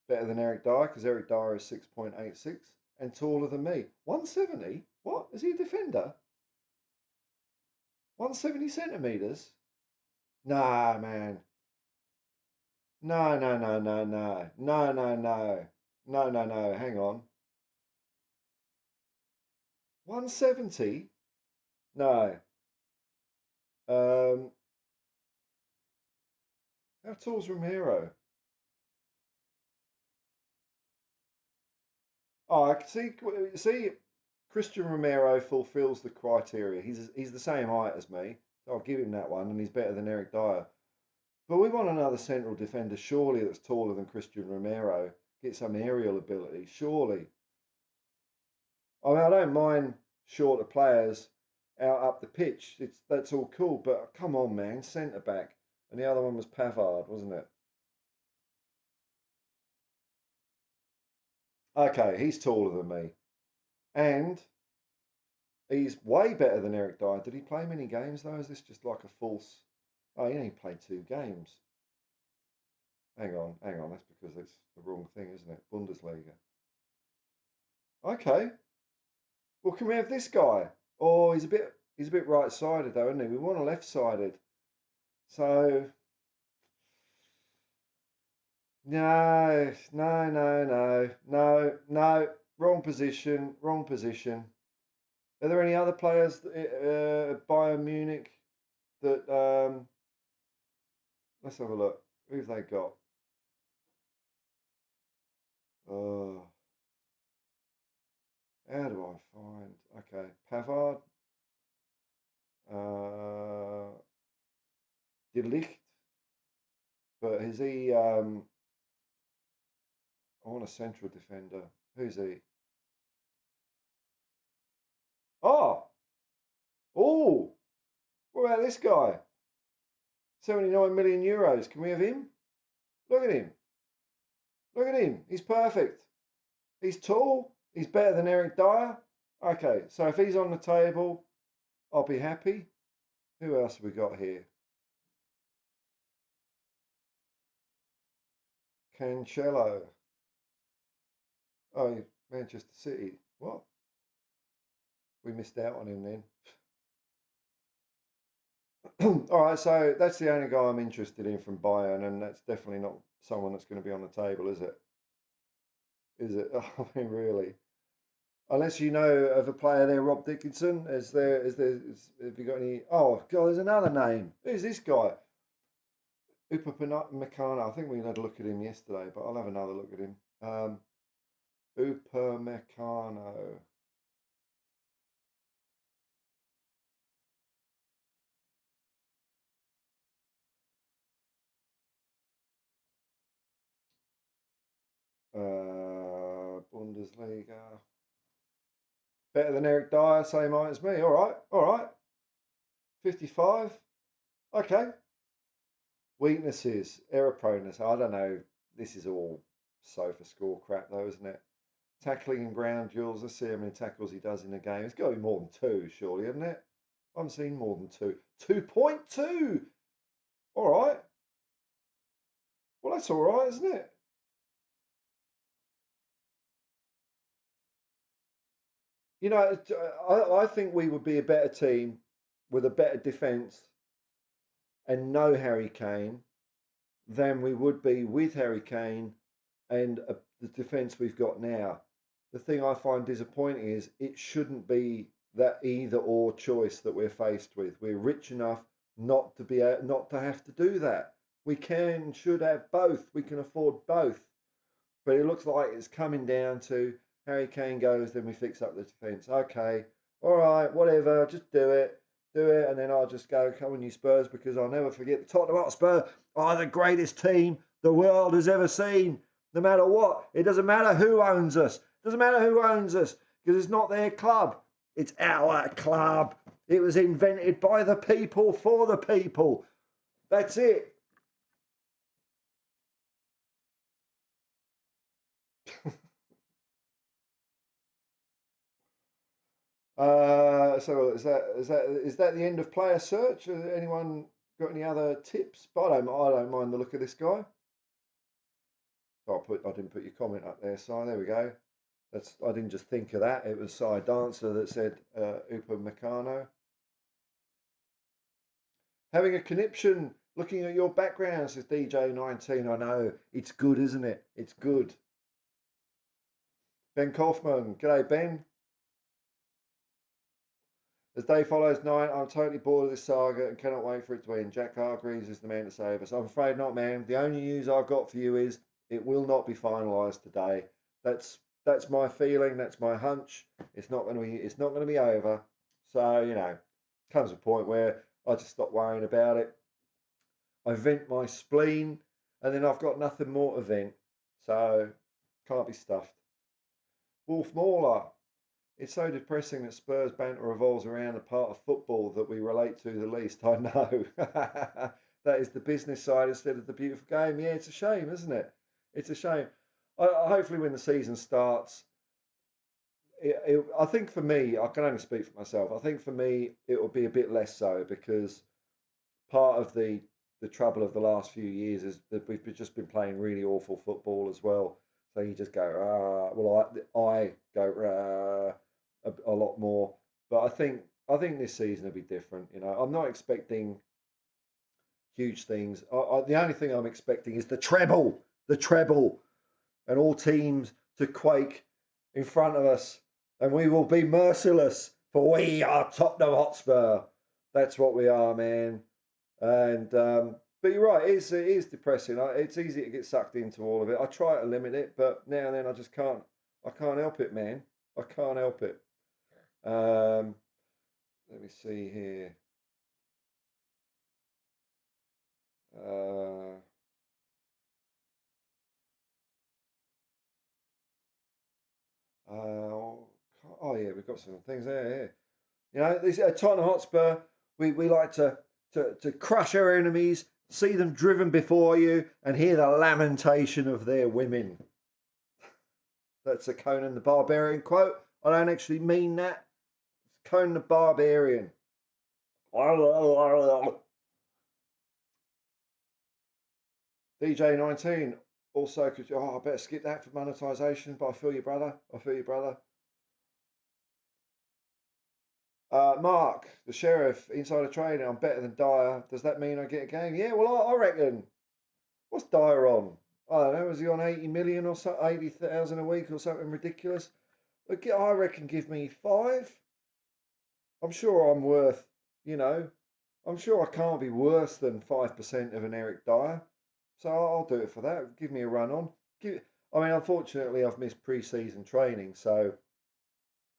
better than Eric Dyer because Eric Dyer is 6.86 and taller than me. 170? What? Is he a defender? 170 centimeters? Nah, man. No, no, no, no, no, no, no, no, no, no, no. Hang on. 170? No. Um, how tall's Romero? Oh, I can see. See, Christian Romero fulfills the criteria. He's the same height as me, so I'll give him that one, and he's better than Eric Dyer. But we want another central defender, surely, that's taller than Christian Romero. Get some aerial ability, surely. I mean, I don't mind shorter players out up the pitch. That's all cool, but come on, man, centre back. And the other one was Pavard, wasn't it? Okay, he's taller than me, and he's way better than Eric Dyer. Did he play many games though? Is this just like a false? Oh, he only played 2 games. Hang on. That's because it's the wrong thing, isn't it? Bundesliga. Okay. Well, can we have this guy? Oh, he's a bit right-sided though, isn't he? We want a left-sided. So no, no, no, no, no, no. Wrong position. Wrong position. Are there any other players at Bayern Munich that? Let's have a look. Who've they got? Oh, how do I find? Okay, Pavard, uh, De Ligt, but is he? I want a central defender. Who's he? Oh, oh, what about this guy? 79 million euros. Can we have him? Look at him. Look at him. He's perfect. He's tall. He's better than Eric Dyer. Okay, so if he's on the table, I'll be happy. Who else have we got here? Cancelo. Oh, Manchester City. What? We missed out on him then. All right, so that's the only guy I'm interested in from Bayern, and that's definitely not someone that's going to be on the table, is it? Is it? I mean, really? Unless you know of a player there, Rob Dickinson. Have you got any? Oh, God, there's another name. Who's this guy? Upamecano. I think we had a look at him yesterday, but I'll have another look at him. Upamecano. Bundesliga. Better than Eric Dyer, same height as me. All right, all right. 55. Okay. Weaknesses, error proneness. I don't know. This is all sofa score crap, though, isn't it? Tackling and ground duels. Let's see how many tackles he does in a game. It's got to be more than two, surely, hasn't it? I haven't seen more than two. 2.2. All right. Well, that's all right, isn't it? You know, I think we would be a better team with a better defence and no Harry Kane than we would be with Harry Kane and the defence we've got now. The thing I find disappointing is it shouldn't be that either or choice that we're faced with. We're rich enough not to have to do that. We can and should have both. We can afford both. But it looks like it's coming down to Harry Kane goes, then we fix up the defence. Okay, all right, whatever, just do it. do it, and then I'll just go, come on, you Spurs, because I'll never forget the Tottenham Hotspur are the greatest team the world has ever seen. No matter what, it doesn't matter who owns us. It doesn't matter who owns us because it's not their club. It's our club. It was invented by the people for the people. That's it. So is that the end of player search? Has anyone got any other tips? But I don't mind the look of this guy. I didn't put your comment up there, Si. There we go. I didn't just think of that. It was Si Dancer that said Upa Meccano. Having a conniption, looking at your background, says DJ19. I know. It's good, isn't it? It's good. Ben Kaufman. G'day, Ben. As day follows night, I'm totally bored of this saga and cannot wait for it to end. Jack Hargreaves is the man to save us. I'm afraid not, man. The only news I've got for you is it will not be finalised today. That's my feeling. That's my hunch. It's not going to be over. So comes a point where I just stop worrying about it. I vent my spleen, and then I've got nothing more to vent. So can't be stuffed. Wolf Mauler. It's so depressing that Spurs banter revolves around the part of football that we relate to the least. I know. That is the business side instead of the beautiful game. Yeah, it's a shame, isn't it? It's a shame. Hopefully when the season starts, I think for me, I can only speak for myself. I think for me, it will be a bit less so because part of the trouble of the last few years is that we've just been playing really awful football as well. So you just go, well, I go a lot more. But I think this season will be different. I'm not expecting huge things. The only thing I'm expecting is the treble, and all teams to quake in front of us, and we will be merciless, for we are Tottenham Hotspur. That's what we are, man. And but you're right, it is depressing. It's easy to get sucked into all of it. I try to limit it, but now and then I just can't. I can't help it, man. I can't help it. Let me see here. Oh yeah, we've got some things there. This Tottenham Hotspur, we like to crush our enemies, see them driven before you, and hear the lamentation of their women. That's a Conan the Barbarian quote. I don't actually mean that. It's Conan the Barbarian. DJ19 also could. I better skip that for monetisation. But I feel you, brother. Mark, the sheriff, insider trading. I'm better than Dyer. Does that mean I get a game? Yeah, well, I reckon. What's Dyer on? I don't know. Was he on 80 million or so, 80,000 a week or something ridiculous? I reckon give me 5. I'm sure I'm worth. I'm sure I can't be worse than 5% of an Eric Dyer. So I'll do it for that. Give me a run on. Unfortunately, I've missed pre-season training, so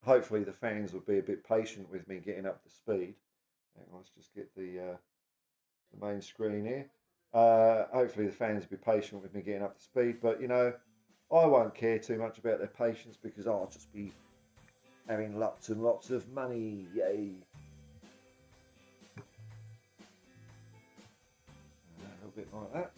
hopefully the fans will be a bit patient with me getting up to speed. Let's just get the main screen here. Hopefully the fans will be patient with me getting up to speed, but I won't care too much about their patience because I'll just be having lots and lots of money. Yay! A little bit like that.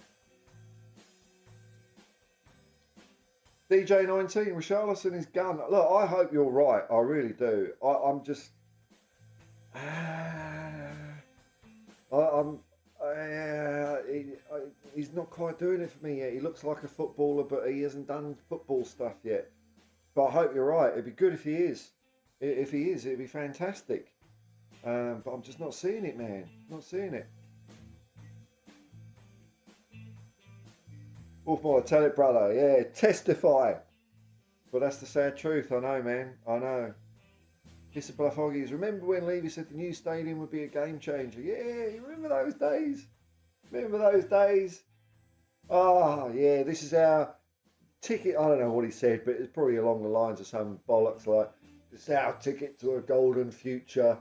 DJ19, Richarlison is gone. Look, I hope you're right. I really do. I'm just. He's not quite doing it for me yet. He looks like a footballer, but he hasn't done football stuff yet. But I hope you're right. It'd be good if he is. If he is, it'd be fantastic. But I'm just not seeing it, man. Not seeing it. Wolfmore, tell it, brother. Yeah, testify. But that's the sad truth. I know, man. I know. Mr. Bluff Hoggies, remember when Levy said the new stadium would be a game changer? Yeah, you remember those days? Remember those days? Oh, yeah, this is our ticket. I don't know what he said, but it's probably along the lines of some bollocks like, this is our ticket to a golden future.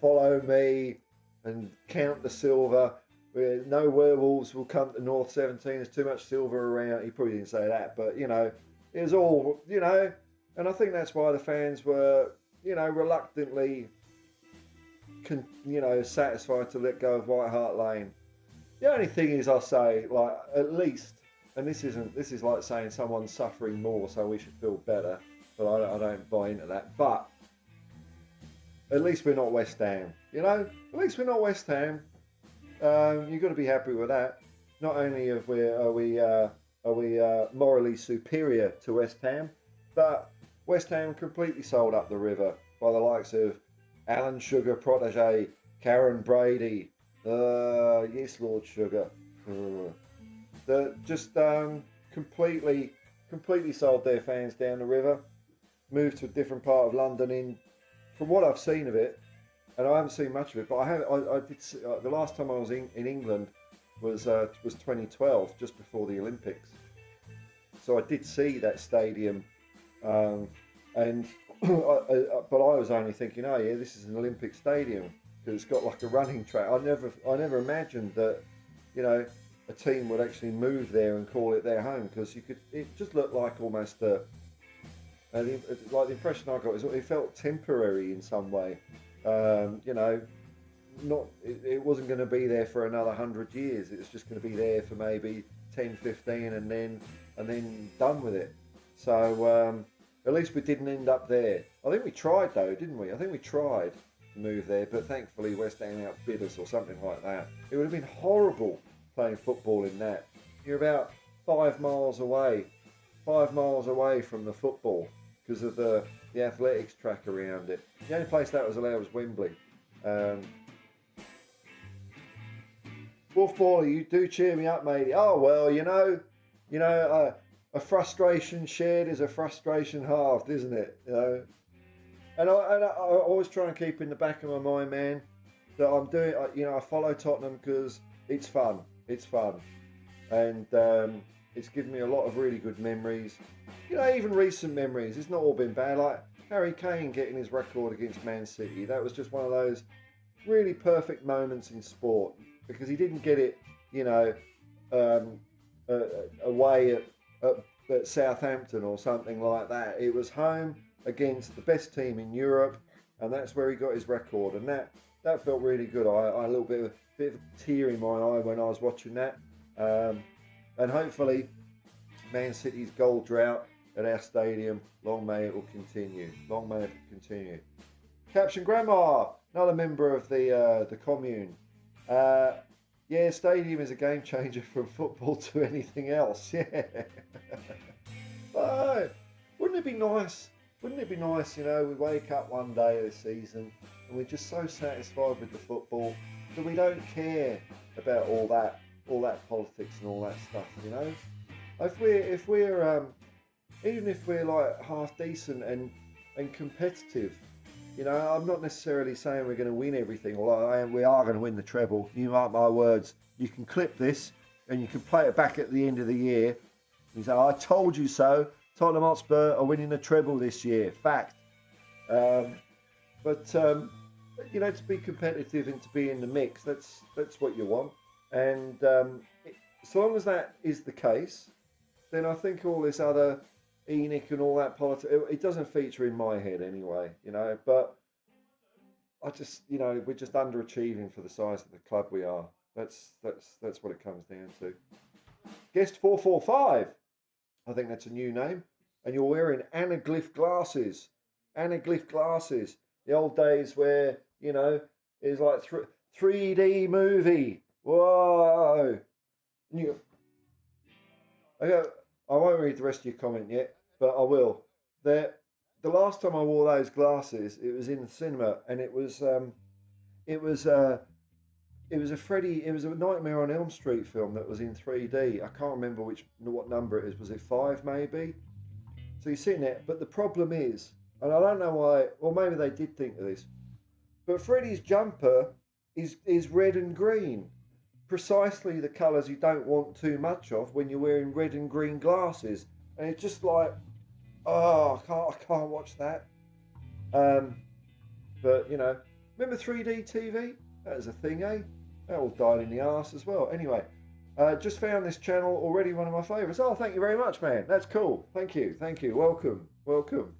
follow me and count the silver. No werewolves will come to North 17. There's too much silver around. He probably didn't say that, but you know, it was all, you know, and I think that's why the fans were, you know, reluctantly, you know, satisfied to let go of White Hart Lane. The only thing is, I say, like, at least, and this is like saying someone's suffering more, so we should feel better, but I don't buy into that. But at least we're not West Ham, you know. At least we're not West Ham. You've got to be happy with that. Not only are we morally superior to West Ham, but West Ham completely sold up the river by the likes of Alan Sugar protege, Karen Brady. Yes, Lord Sugar. Just completely sold their fans down the river. Moved to a different part of London. From what I've seen of it, and I haven't seen much of it, but I did see, the last time I was in England was 2012, just before the Olympics. So I did see that stadium, and but I was only thinking, oh yeah, this is an Olympic stadium because it's got like a running track. I never imagined that, you know, a team would actually move there and call it their home, because it just looked like almost like the impression I got is it felt temporary in some way. You know, it wasn't going to be there for another 100 years. It was just going to be there for maybe 10, 15, and then done with it. So at least we didn't end up there. I think we tried though, didn't we? I think we tried to move there, but thankfully West Ham outbid us or something like that. It would have been horrible playing football in that. You're about 5 miles away from the football, because of the athletics track around it. The only place that was allowed was Wembley. Wolf Baller, you do cheer me up, matey. Oh well, you know, a frustration shared is a frustration halved, isn't it? You know, and I always try and keep in the back of my mind, man, that I'm doing. You know, I follow Tottenham because it's fun. It's fun, and it's given me a lot of really good memories. You know, even recent memories. It's not all been bad. Like Harry Kane getting his record against Man City. That was just one of those really perfect moments in sport, because he didn't get it, you know, away at Southampton or something like that. It was home against the best team in Europe, and that's where he got his record. And that felt really good. I had a little bit of a tear in my eye when I was watching that. And hopefully, Man City's goal drought at our stadium, long may it will continue. Long may it continue. Caption Grandma, another member of the commune. Yeah, stadium is a game changer from football to anything else. Yeah. Oh, wouldn't it be nice? Wouldn't it be nice, you know, we wake up one day this season and we're just so satisfied with the football that we don't care about all that politics and all that stuff, you know? If we're even if we're like half decent and competitive, you know, I'm not necessarily saying we're going to win everything, although we are going to win the treble. You mark my words. You can clip this and you can play it back at the end of the year. You say, I told you so. Tottenham Hotspur are winning the treble this year. Fact. But you know, to be competitive and to be in the mix, that's what you want. And so long as that is the case, then I think all this other Enoch and all that politics, it doesn't feature in my head anyway, you know. But I just, you know, we're just underachieving for the size of the club we are. That's what it comes down to. Guest 445, I think that's a new name, and you're wearing anaglyph glasses. Anaglyph glasses. The old days where, you know, it's like 3D movie. Whoa. I won't read the rest of your comment yet, but I will. The last time I wore those glasses, it was in the cinema, and it was a Nightmare on Elm Street film that was in 3D. I can't remember what number it is. Was it 5 maybe? So you're sitting there, but the problem is, and I don't know why, or maybe they did think of this, but Freddy's jumper is red and green. Precisely the colours you don't want too much of when you're wearing red and green glasses. And it's just like, oh, I can't watch that. But, you know, Remember 3D TV? That was a thing, eh? That all died in the arse as well. Anyway, just found this channel, already one of my favourites. Oh, thank you very much, man. That's cool. Thank you. Welcome.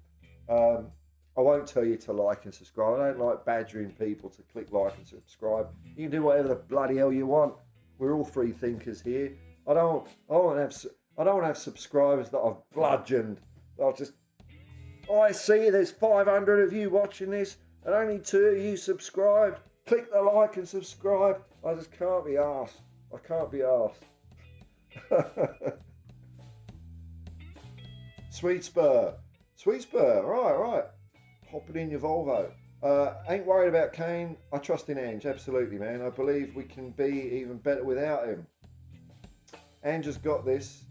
I won't tell you to like and subscribe. I don't like badgering people to click like and subscribe. You can do whatever the bloody hell you want. We're all free thinkers here. I don't want to have subscribers that I've bludgeoned. I see there's 500 of you watching this and only 2 of you subscribed. Click the like and subscribe. I just can't be arsed. I can't be arsed. Sweet Spur, right. Hopping in your Volvo. Ain't worried about Kane. I trust in Ange, absolutely, man. I believe we can be even better without him. Ange has got this.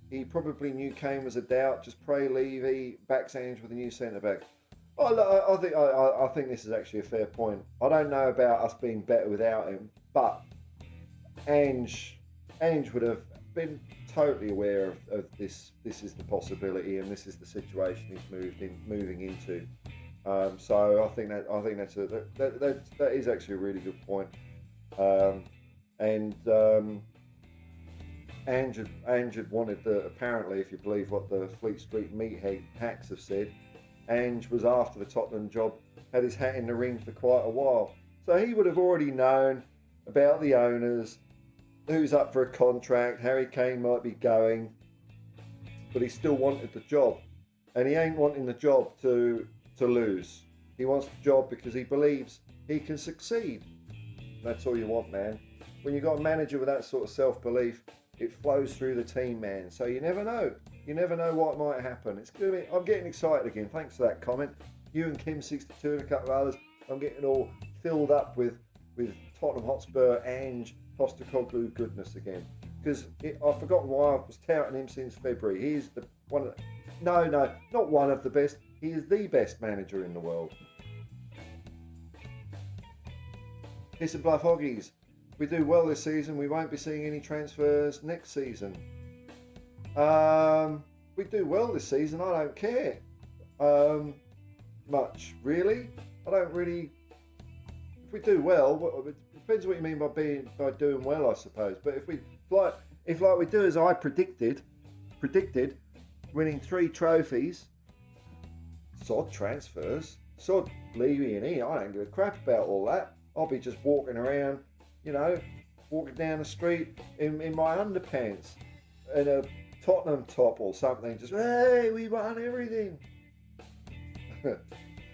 He probably knew Kane was a doubt. Just pray Levy backs Ange with a new centre back. I think this is actually a fair point. I don't know about us being better without him, but Ange would have been totally aware of this. This is the possibility, and this is the situation he's moving into. So I think that is actually a really good point. Ange had wanted apparently, if you believe what the Fleet Street meat hacks have said, Ange was after the Tottenham job, had his hat in the ring for quite a while. So he would have already known about the owners, who's up for a contract, Harry Kane might be going, but he still wanted the job. And he ain't wanting the job to lose. He wants the job because he believes he can succeed. That's all you want, man. When you've got a manager with that sort of self-belief, it flows through the team, man. So you never know. You never know what might happen. It's gonna be. I'm getting excited again. Thanks for that comment. You and Kim62 and a couple of others. I'm getting all filled up with Tottenham Hotspur and Postecoglou goodness again. Because I've forgotten why I was touting him since February. He's the one of no, not one of the best. He is the best manager in the world. Kiss and Bluff Hoggies. If we do well this season, we won't be seeing any transfers next season. We do well this season, I don't care much, really. I don't really. If we do well, it depends what you mean by doing well, I suppose. But if like we do as I predicted, winning 3 trophies, sod transfers, sod Levy and I don't give a crap about all that. I'll be just walking around, walking down the street in my underpants and a Tottenham top or something, just, hey, we won everything.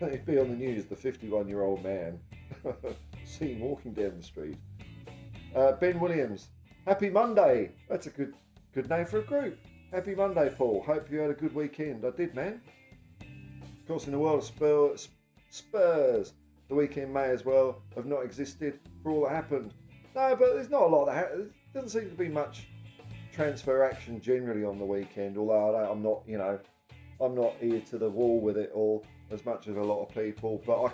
He'd be on the news, the 51-year-old man seen walking down the street. Ben Williams, happy Monday. That's a good name for a group. Happy Monday, Paul. Hope you had a good weekend. I did, man. Of course, in the world of Spurs, the weekend may as well have not existed for all that happened. No, but there's not a lot that there doesn't seem to be much transfer action generally on the weekend, although I'm not ear to the wall with it all as much as a lot of people, but I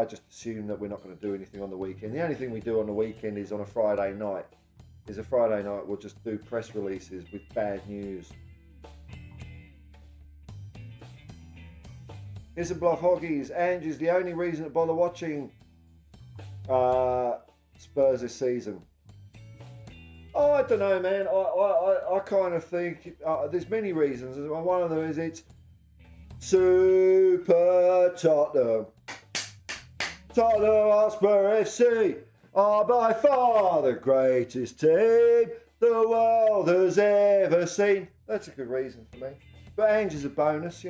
just assume that we're not going to do anything on the weekend. The only thing we do on the weekend is on a Friday night. We'll just do press releases with bad news. Here's some Bluff Hoggies. Ange is the only reason to bother watching Spurs this season. Oh, I don't know, man. I kind of think there's many reasons. One of them is it's Super Tottenham. Tottenham Hotspur FC are by far the greatest team the world has ever seen. That's a good reason for me. But Ange is a bonus,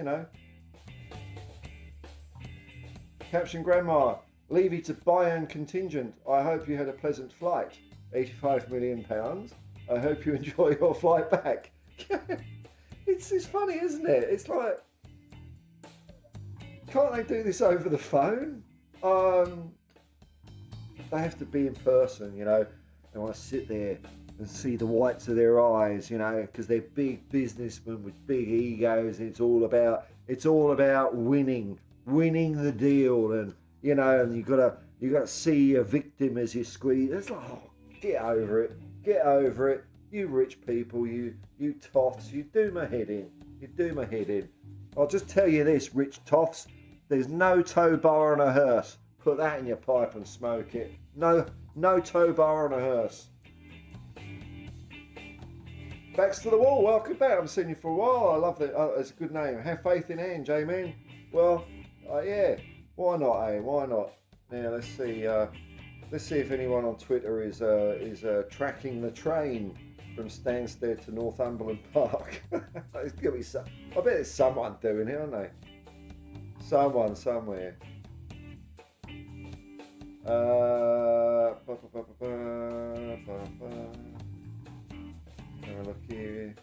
Caption Grandma, Levy to Bayern contingent. I hope you had a pleasant flight. £85 million. I hope you enjoy your flight back. It's funny, isn't it? It's like, can't they do this over the phone? They have to be in person, They want to sit there and see the whites of their eyes, because they're big businessmen with big egos, and it's all about winning the deal, and and you gotta see a victim as you squeeze. It's like, get over it, you rich people, you toffs, you do my head in. I'll just tell you this, rich toffs, There's no tow bar on a hearse. Put that in your pipe and smoke it. No tow bar on a hearse. Backs to the Wall, welcome back. I haven't seen you for a while. I love it. It's a good name. Have faith in Anne, J-Man. Well, yeah. Why not, eh? Why not? Now let's see. Let's see if anyone on Twitter is tracking the train from Stansted to Northumberland Park. There's gonna be some. I bet there's someone doing it, aren't they? Someone somewhere. Have a look here.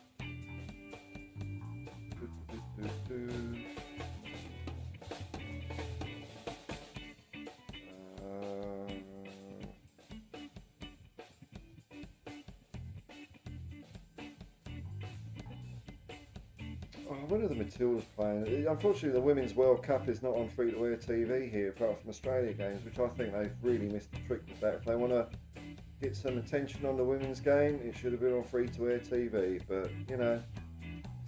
When are the Matildas playing? Unfortunately, the Women's World Cup is not on free-to-air TV here, apart from Australia games, which I think they've really missed the trick with that. If they want to get some attention on the women's game, it should have been on free-to-air TV. But, you know,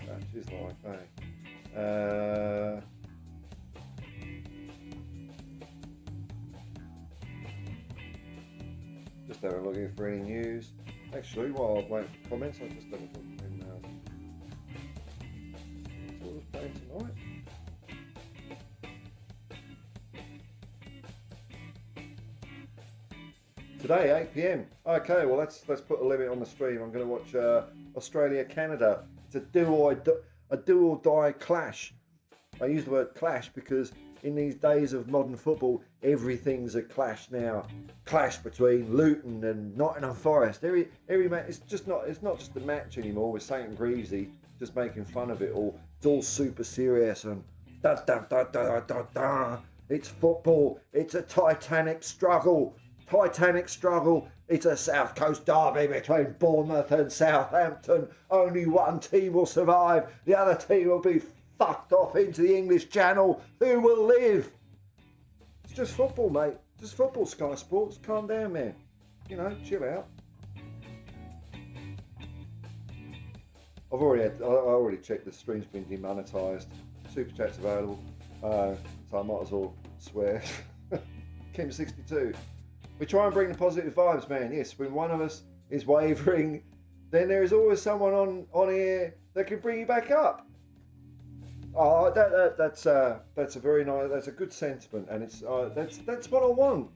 such is life, eh? Just having a look here for any news. Actually, while I wait for comments, I'll just have a look in playing tonight. Today, 8 PM. Okay, well let's put a limit on the stream. I'm going to watch Australia Canada. It's a do or die clash. I use the word clash because in these days of modern football, everything's a clash now. Clash between Luton and Nottingham Forest. Every match, it's not just a match anymore with St. Greavesy just making fun of it all. It's all super serious and da da da da da da. It's football. It's a titanic struggle. It's a South Coast derby between Bournemouth and Southampton. Only one team will survive. The other team will be fucked off into the English Channel. Who will live? It's just football, mate. Just football, Sky Sports. Calm down, man. You know, chill out. I already checked the stream's been demonetised. Super chat's available. So I might as well swear. Kim62. We try and bring the positive vibes, man. Yes, when one of us is wavering, then there is always someone on here that can bring you back up. Oh, that's a very nice. That's a good sentiment, and it's that's what I want.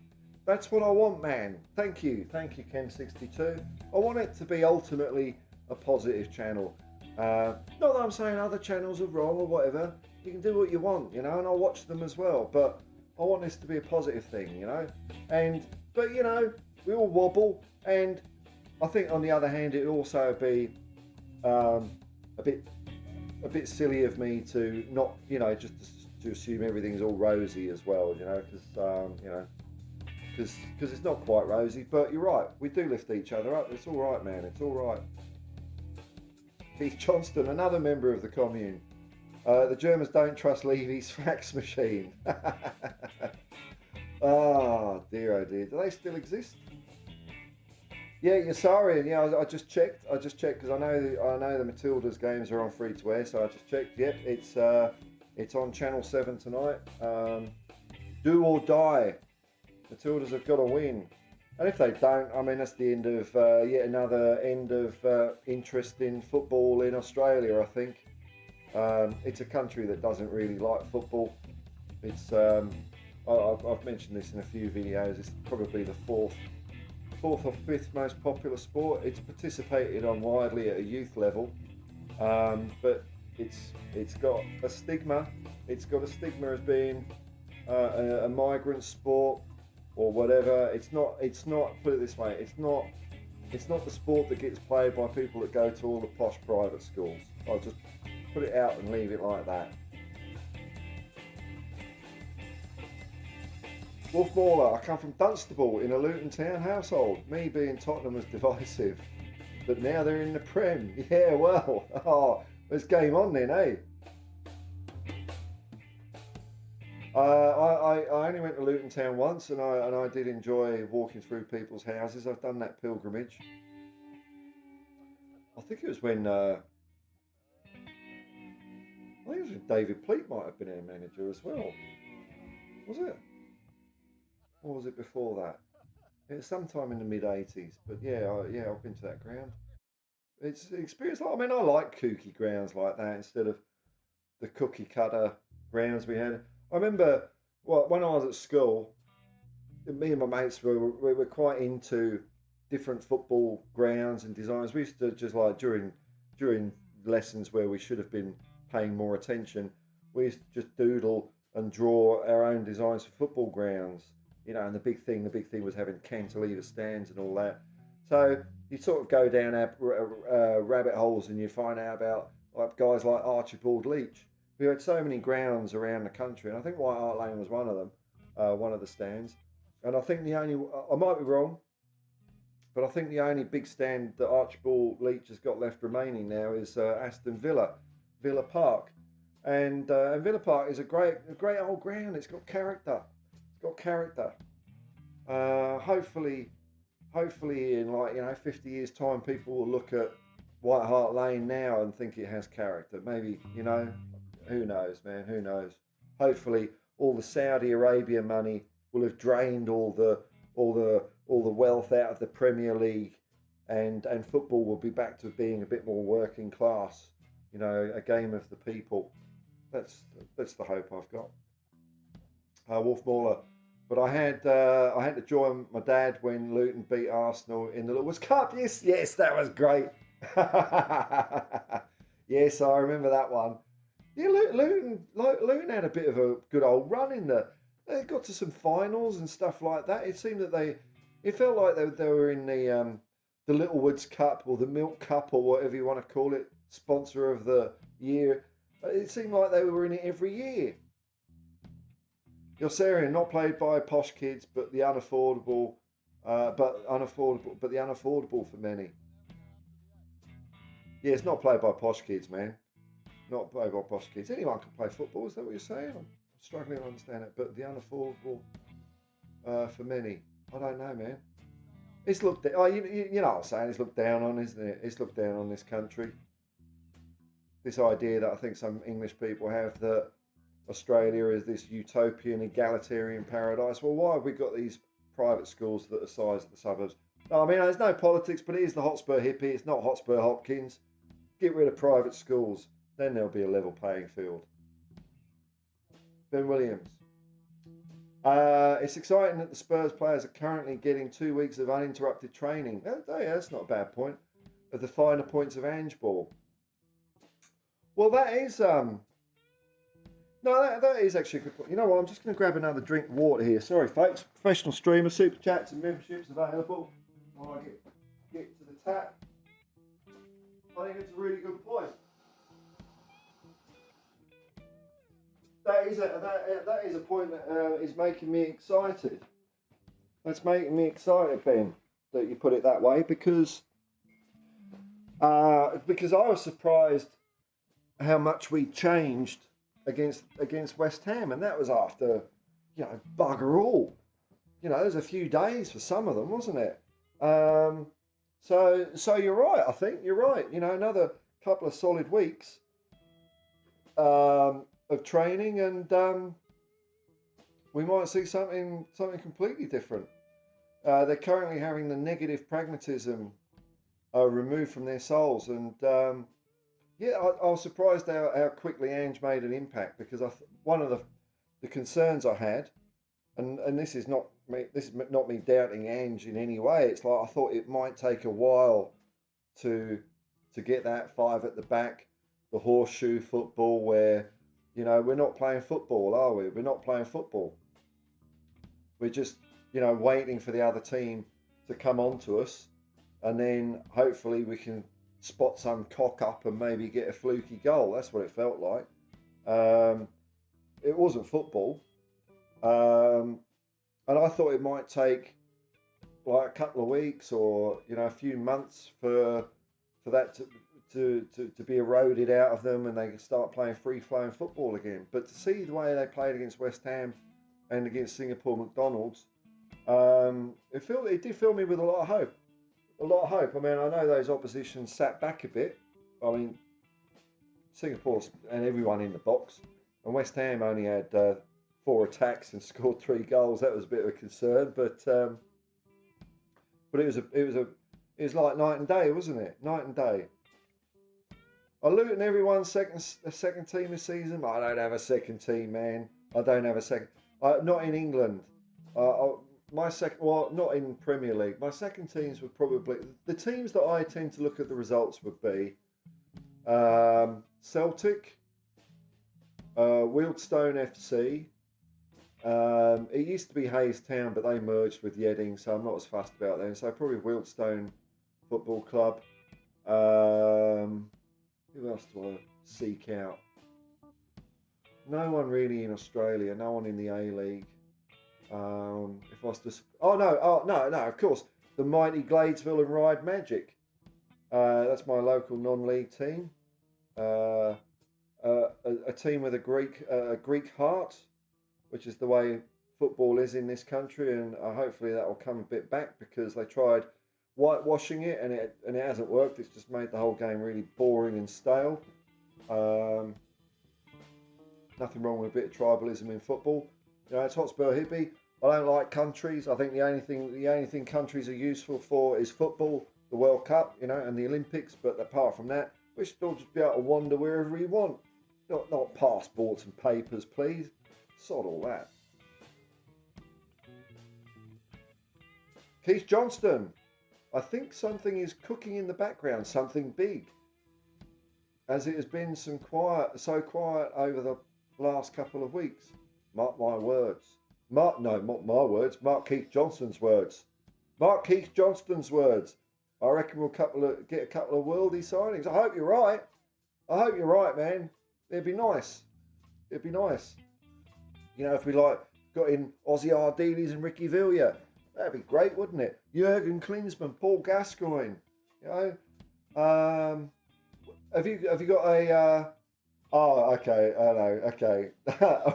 That's what I want, man. Thank you, Kem62. I want it to be ultimately a positive channel. Not that I'm saying other channels are wrong or whatever. You can do what you want, you know, and I'll watch them as well. But I want this to be a positive thing, you know. But you know, we all wobble, and I think on the other hand, it would also be a bit silly of me to not, you know, just to assume everything's all rosy as well, you know, because it's not quite rosy. But you're right, we do lift each other up. It's all right, man. It's all right. Keith Johnston, another member of the commune. The Germans don't trust Levy's fax machine. Oh dear. Do they still exist? Yeah, Yassarian. Yeah, I just checked because I know the Matildas games are on free to air, so I just checked. Yep, it's on Channel 7 tonight. Do or die. Matildas have got to win, and if they don't, I mean that's the end of yet another end of interest in football in Australia. I think it's a country that doesn't really like football. It's I've mentioned this in a few videos. It's probably the fourth or fifth most popular sport. It's participated on widely at a youth level, but it's got a stigma. It's got a stigma as being a migrant sport or whatever. It's not. Put it this way. It's not the sport that gets played by people that go to all the posh private schools. I'll just put it out and leave it like that. Wolf Mauler, I come from Dunstable in a Luton Town household. Me being Tottenham was divisive, but now they're in the Prem. Yeah, well, there's game on then, eh? I only went to Luton Town once, and I did enjoy walking through people's houses. I've done that pilgrimage. I think it was when David Pleat might have been our manager as well. Was it? Or was it before that? It was sometime in the mid-80s. But yeah, yeah, I've been to that ground. It's an experience. I mean, I like kooky grounds like that instead of the cookie cutter grounds we had. I remember, well, when I was at school, me and my mates we were quite into different football grounds and designs. We used to just like during lessons where we should have been paying more attention, we used to just doodle and draw our own designs for football grounds. You know, and the big thing was having cantilever stands and all that. So you sort of go down rabbit holes and you find out about like guys like Archibald Leach. We had so many grounds around the country, and I think White Hart Lane was one of them, one of the stands. And I think the only, I might be wrong, but I think the only big stand that Archibald Leach has got left remaining now is Aston Villa, Villa Park. And Villa Park is a great old ground. It's got character. It's got character. Hopefully, hopefully in 50 years time, people will look at White Hart Lane now and think it has character. Maybe, who knows, man? Who knows? Hopefully, all the Saudi Arabia money will have drained all the wealth out of the Premier League, and football will be back to being a bit more working class. A game of the people. That's the hope I've got. Wolf Mauler. But I had to join my dad when Luton beat Arsenal in the Lewis Cup. Yes, that was great. Yes, I remember that one. Yeah, Luton had a bit of a good old run in there. They got to some finals and stuff like that. It seemed that it felt like they were in the Littlewoods Cup or the Milk Cup or whatever you want to call it, sponsor of the year. It seemed like they were in it every year. Yossarian, not played by posh kids, but the unaffordable for many. Yeah, it's not played by posh kids, man. Not played by posh kids. Anyone can play football. Is that what you're saying? I'm struggling to understand it, but the unaffordable for many. I don't know, man. It's looked. Oh, you know what I'm saying? It's looked down on, isn't it? It's looked down on this country. This idea that I think some English people have that Australia is this utopian, egalitarian paradise. Well, why have we got these private schools that are the size of the suburbs? No, I mean, there's no politics, but it is the Hotspur hippie. It's not Hotspur Hopkins. Get rid of private schools. Then there'll be a level playing field. Ben Williams. It's exciting that the Spurs players are currently getting 2 weeks of uninterrupted training. That's not a bad point. At the finer points of Ange ball. Well, that is no, that is actually a good point. You know what? I'm just going to grab another drink of water here. Sorry, folks. Professional streamer, super chats, and memberships available. While I get to the tap. I think it's a really good point. That is a point that is making me excited. That's making me excited, Ben, that you put it that way, because I was surprised how much we changed against West Ham, and that was after bugger all. There's a few days for some of them, wasn't it? So you're right. I think you're right. Another couple of solid weeks of training, and we might see something completely different. They're currently having the negative pragmatism removed from their souls, and I was surprised how quickly Ange made an impact, because one of the concerns I had, and this is not me doubting Ange in any way. It's like I thought it might take a while to get that five at the back, the horseshoe football, where we're not playing football, are we? We're not playing football. We're just waiting for the other team to come on to us, and then hopefully we can spot some cock up and maybe get a fluky goal. That's what it felt like. It wasn't football, and I thought it might take like a couple of weeks or a few months for that to be eroded out of them, and they can start playing free-flowing football again. But to see the way they played against West Ham and against Singapore McDonald's, it did fill me with a lot of hope. A lot of hope. I mean, I know those oppositions sat back a bit. I mean, Singapore and everyone in the box, and West Ham only had 4 attacks and scored 3 goals. That was a bit of a concern, but it was like night and day, wasn't it? Night and day. Are Luton everyone's second team this season? I don't have a second team, man. I don't have a second. Not in England. My second, well, not in Premier League. My second teams would probably, the teams that I tend to look at the results would be Celtic, Wealdstone FC. It used to be Hayes Town, but they merged with Yedding, so I'm not as fussed about them. So probably Wealdstone Football Club. Who else do I seek out? No one really in Australia. No one in the A-League. If I was to... Oh, no, of course. The mighty Gladesville and Ryde Magic. That's my local non-league team. A team with a Greek heart, which is the way football is in this country, and hopefully that will come a bit back, because they tried whitewashing it and it hasn't worked. It's just made the whole game really boring and stale. Nothing wrong with a bit of tribalism in football. You know, it's Hotspur hippie. I don't like countries. I think the only thing countries are useful for is football, the World Cup, you know, and the Olympics. But apart from that, we should all just be able to wander wherever we want. Not passports and papers, please. Sod all that. Keith Johnston. I think something is cooking in the background, something big. As it has been so quiet over the last couple of weeks. Mark my words. Not my words. Mark Keith Johnston's words. Mark Keith Johnston's words. I reckon we'll get a couple of worldie signings. I hope you're right. I hope you're right, man. It'd be nice. It'd be nice. You know, if we got in Ozzy Ardiles and Ricky Villiers. That'd be great, wouldn't it? Jurgen Klinsmann, Paul Gascoigne. You know, have you got a? Oh, okay. I know. Okay.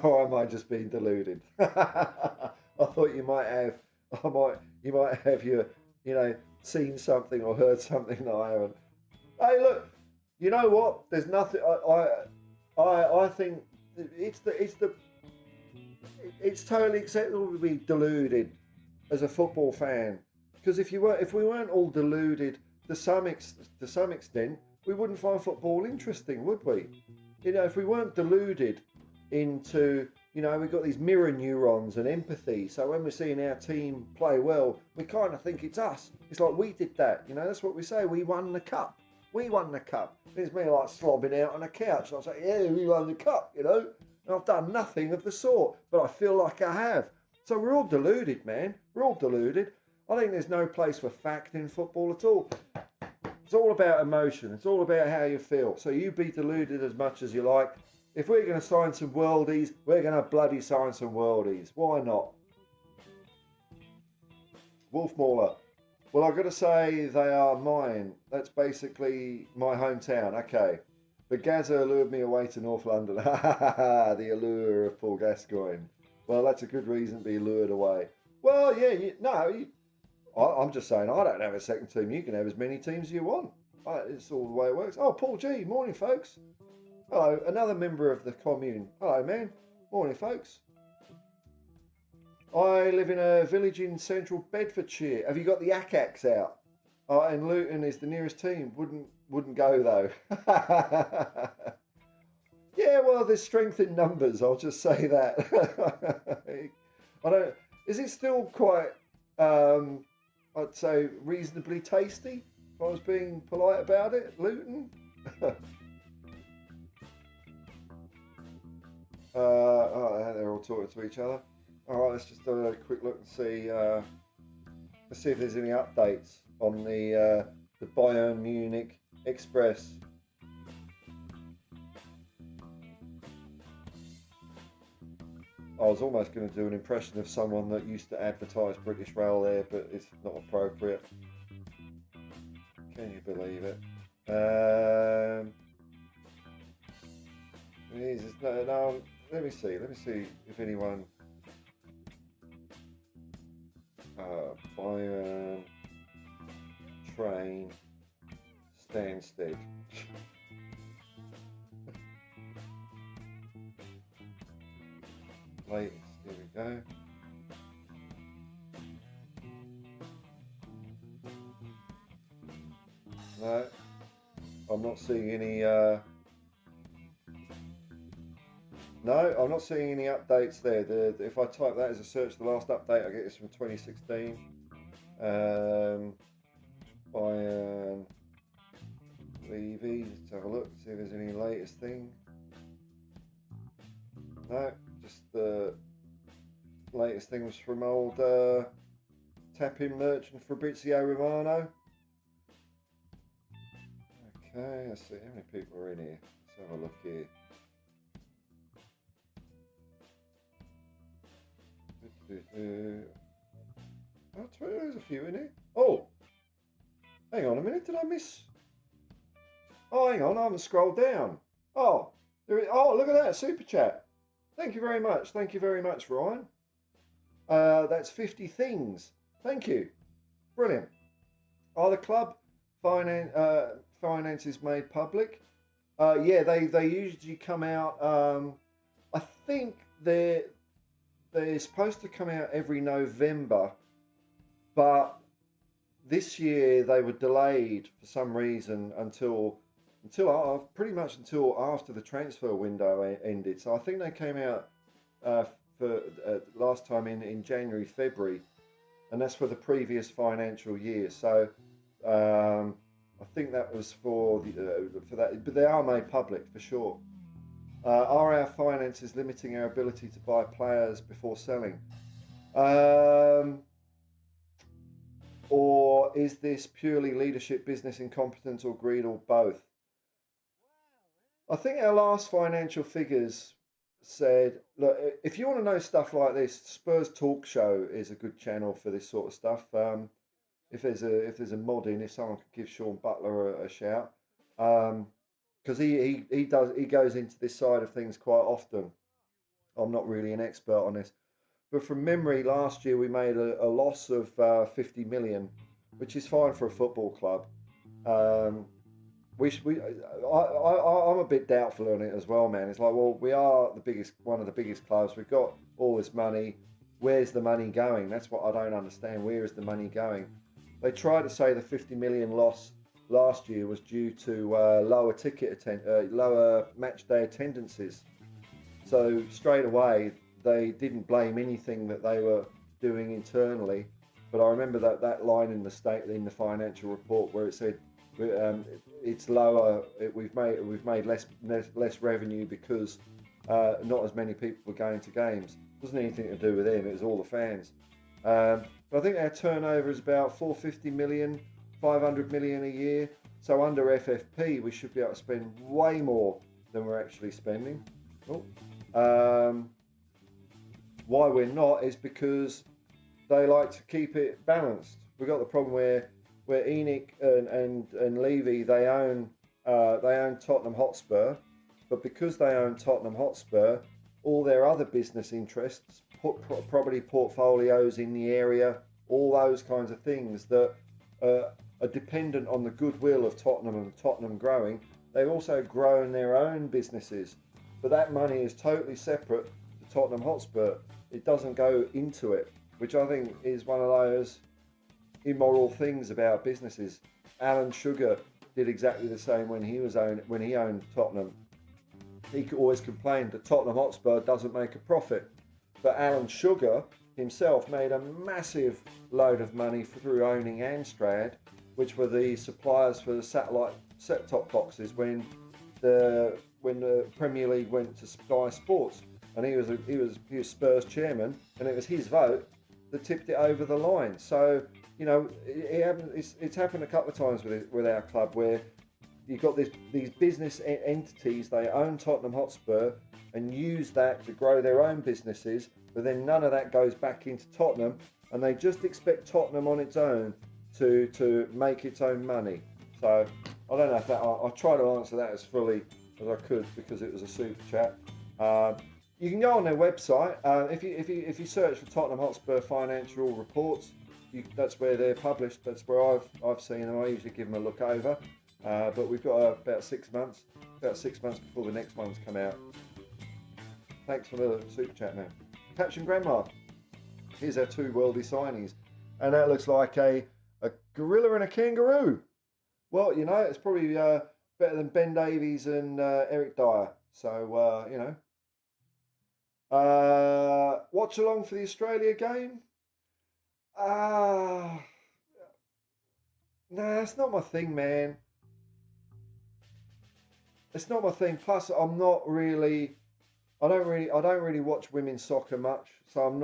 Or am I just being deluded? I thought you might have. You might have seen something or heard something that I haven't. Hey, look. You know what? There's nothing. I think it's totally acceptable to be deluded as a football fan, because if we weren't all deluded to some extent, we wouldn't find football interesting, would we? You know, if we weren't deluded into, you know, we've got these mirror neurons and empathy, so when we're seeing our team play well, we kind of think it's us. It's like, we did that, you know, that's what we say, we won the cup. We won the cup. It's me like slobbing out on a couch. And I say, yeah, we won the cup, you know. And I've done nothing of the sort, but I feel like I have. So we're all deluded, man. We're all deluded. I think there's no place for fact in football at all. It's all about emotion. It's all about how you feel. So you be deluded as much as you like. If we're going to sign some worldies, we're going to bloody sign some worldies. Why not? Wolf Mauler. Well, I've got to say they are mine. That's basically my hometown. Okay. But Gazza lured me away to North London. The allure of Paul Gascoigne. Well, that's a good reason to be lured away. Well, yeah, I'm just saying, I don't have a second team. You can have as many teams as you want. It's all the way it works. Oh, Paul G, morning, folks. Hello, another member of the commune. Hello, man. Morning, folks. I live in a village in central Bedfordshire. Have you got the Acax out? And Luton is the nearest team. Wouldn't go, though. Yeah, well, there's strength in numbers. I'll just say that. Is it still quite, I'd say, reasonably tasty? If I was being polite about it, Luton. They're all talking to each other. All right, let's just have a quick look and see. Let's see if there's any updates on the Bayern Munich Express. I was almost going to do an impression of someone that used to advertise British Rail there, but it's not appropriate. Can you believe it? No, let me see if anyone. Bayern train Stansted. latest. Here we go. No, I'm not seeing any. No, I'm not seeing any updates there. If I type that as a search, the last update I get is from 2016. Bayern Levy. Let's have a look, see if there's any latest thing. No, just the latest thing was from old tap-in merchant Fabrizio Romano. Okay, let's see how many people are in here. Let's have a look here. Oh, there's a few in here. Oh, hang on a minute. Did I miss? Oh, hang on. I haven't scrolled down. Oh, there is. Oh, look at that super chat. Thank you very much. Thank you very much, Ryan. That's 50 things. Thank you. Brilliant. Are the club finances made public? Yeah, they usually come out. I think they're supposed to come out every November, but this year they were delayed for some reason until pretty much until after the transfer window ended. So I think they came out for last time in January, February, and that's for the previous financial year. So I think that was for that, but they are made public for sure. Are our finances limiting our ability to buy players before selling? Or is this purely leadership, business incompetence, or greed, or both? I think our last financial figures said, look, if you want to know stuff like this, Spurs Talk Show is a good channel for this sort of stuff. If there's a mod in, if someone could give Sean Butler a shout. Because he goes into this side of things quite often. I'm not really an expert on this, but from memory, last year we made a loss of 50 million, which is fine for a football club. I'm a bit doubtful on it as well, man. It's like, well, we are one of the biggest clubs. We've got all this money. Where's the money going? That's what I don't understand. Where is the money going? They try to say the 50 million loss last year was due to lower match day attendances. So straight away they didn't blame anything that they were doing internally. But I remember that line in the financial report where it said it's lower. We've made less revenue because not as many people were going to games. It wasn't anything to do with them. It was all the fans. But I think our turnover is about 450 million. 500 million a year, so under FFP we should be able to spend way more than we're actually spending. Why we're not is because they like to keep it balanced. We've got the problem where Enoch and Levy they own Tottenham Hotspur, but because they own Tottenham Hotspur, all their other business interests, property portfolios in the area, all those kinds of things that are dependent on the goodwill of Tottenham and Tottenham growing. They've also grown their own businesses, but that money is totally separate to Tottenham Hotspur. It doesn't go into it, which I think is one of those immoral things about businesses. Alan Sugar did exactly the same when he owned Tottenham. He always complained that Tottenham Hotspur doesn't make a profit, but Alan Sugar himself made a massive load of money through owning Amstrad, which were the suppliers for the satellite set-top boxes when the Premier League went to Sky Sports, and he was Spurs chairman, and it was his vote that tipped it over the line. So it's happened a couple of times with our club where you've got these business entities. They own Tottenham Hotspur and use that to grow their own businesses, but then none of that goes back into Tottenham, and they just expect Tottenham on its own to make its own money. So I don't know if that I'll try to answer that as fully as I could because it was a super chat. You can go on their website. If you search for Tottenham Hotspur financial reports, that's where they're published. That's where I've seen them. I usually give them a look over. But we've got about 6 months before the next ones come out. Thanks for the super chat, man. Caption Grandma. Here's our two worldy signings. And that looks like a gorilla and a kangaroo. Well, you know, it's probably better than Ben Davies and Eric Dyer. So, you know. Watch along for the Australia game? Nah, it's not my thing, man. It's not my thing. Plus, I don't really watch women's soccer much. So I'm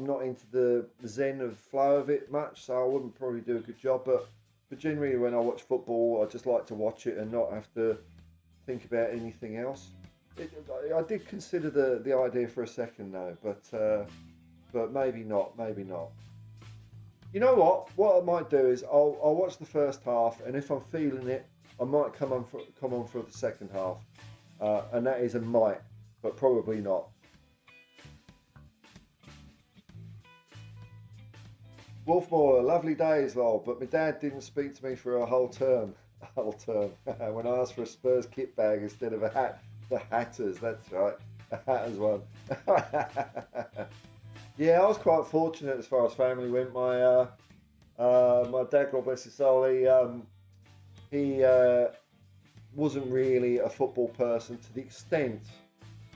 not into the zen of flow of it much. So I wouldn't probably do a good job. But generally, when I watch football, I just like to watch it and not have to think about anything else. I did consider the idea for a second though, but maybe not. You know what? What I might do is I'll watch the first half, and if I'm feeling it, I might come on for the second half, and that is a might, but probably not. Wolfmore, lovely days, lol, but my dad didn't speak to me for a whole term. When I asked for a Spurs kit bag instead of a hat. The Hatters, that's right. The Hatters one. Yeah, I was quite fortunate as far as family went. My dad, God bless his soul, he wasn't really a football person to the extent.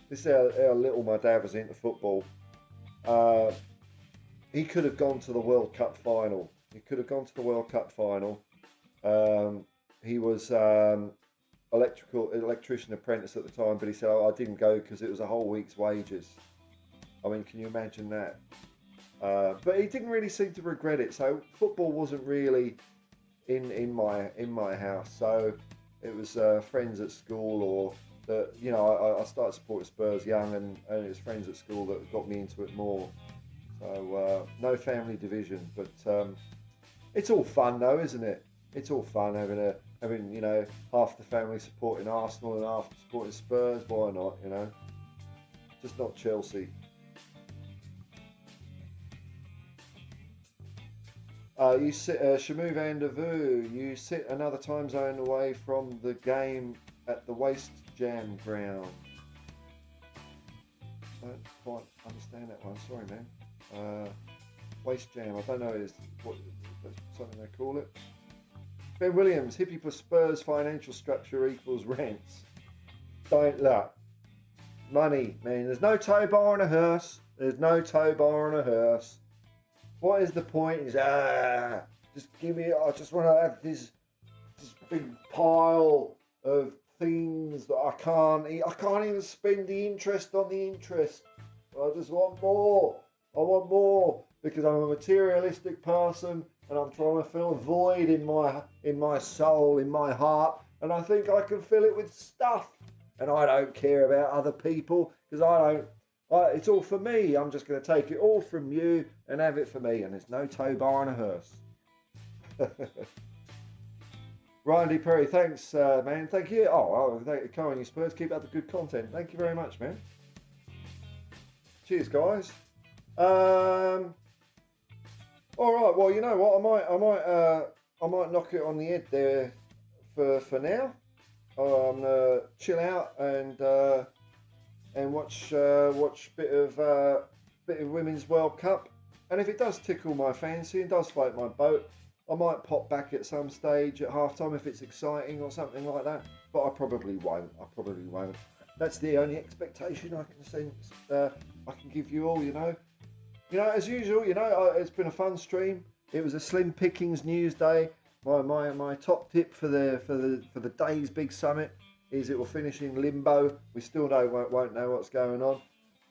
This is how little my dad was into football. He could have gone to the World Cup final. He was electrician apprentice at the time, but he said, I didn't go because it was a whole week's wages. I mean, can you imagine that? But he didn't really seem to regret it. So football wasn't really in my house. So it was friends at school, or that, you know, I started supporting Spurs young, and it was friends at school that got me into it more. So no family division, but it's all fun though, isn't it? It's all fun having, you know, half the family supporting Arsenal and half supporting Spurs. Why not, you know? Just not Chelsea. You sit, Shamu Van der Vu, you sit another time zone away from the game at the Waste Jam ground. I don't quite understand that one, sorry man. Waste Jam, I don't know, is what something they call it. Ben Williams, hippie for Spurs financial structure equals rents. Don't look. Money, man. There's no tow bar on a hearse. What is the point? Is just give me. I just want to have this big pile of things that I can't eat. I can't even spend the interest on the interest. I just want more. I want more because I'm a materialistic person. And I'm trying to fill a void in my soul, in my heart, and I think I can fill it with stuff. And I don't care about other people because it's all for me. I'm just going to take it all from you and have it for me. And there's no tow bar on a hearse. Ryan D. Perry, thanks, man. Thank you. Come on, you Spurs. Keep up the good content. Thank you very much, man. Cheers, guys. All right. Well, you know what? I might knock it on the head there for now. I'm gonna chill out and watch bit of Women's World Cup. And if it does tickle my fancy and does float my boat, I might pop back at some stage at halftime if it's exciting or something like that. But I probably won't. That's the only expectation I can sense. I can give you all. You know, as usual. You know, it's been a fun stream. It was a slim pickings news day. My top tip for the day's big summit is it will finish in limbo. We still won't know what's going on.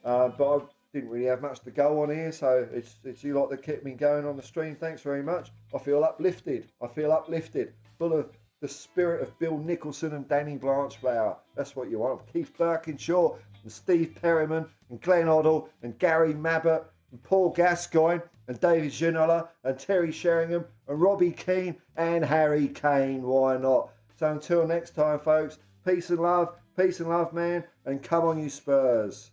But I didn't really have much to go on here, so it's you lot that kept me going on the stream. Thanks very much. I feel uplifted, full of the spirit of Bill Nicholson and Danny Blanchflower. That's what you want. Keith Birkinshaw and Steve Perryman and Glenn Hoddle and Gary Mabbott and Paul Gascoigne and David Ginola and Terry Sheringham and Robbie Keane and Harry Kane. Why not? So until next time, folks, peace and love, man, and come on you Spurs.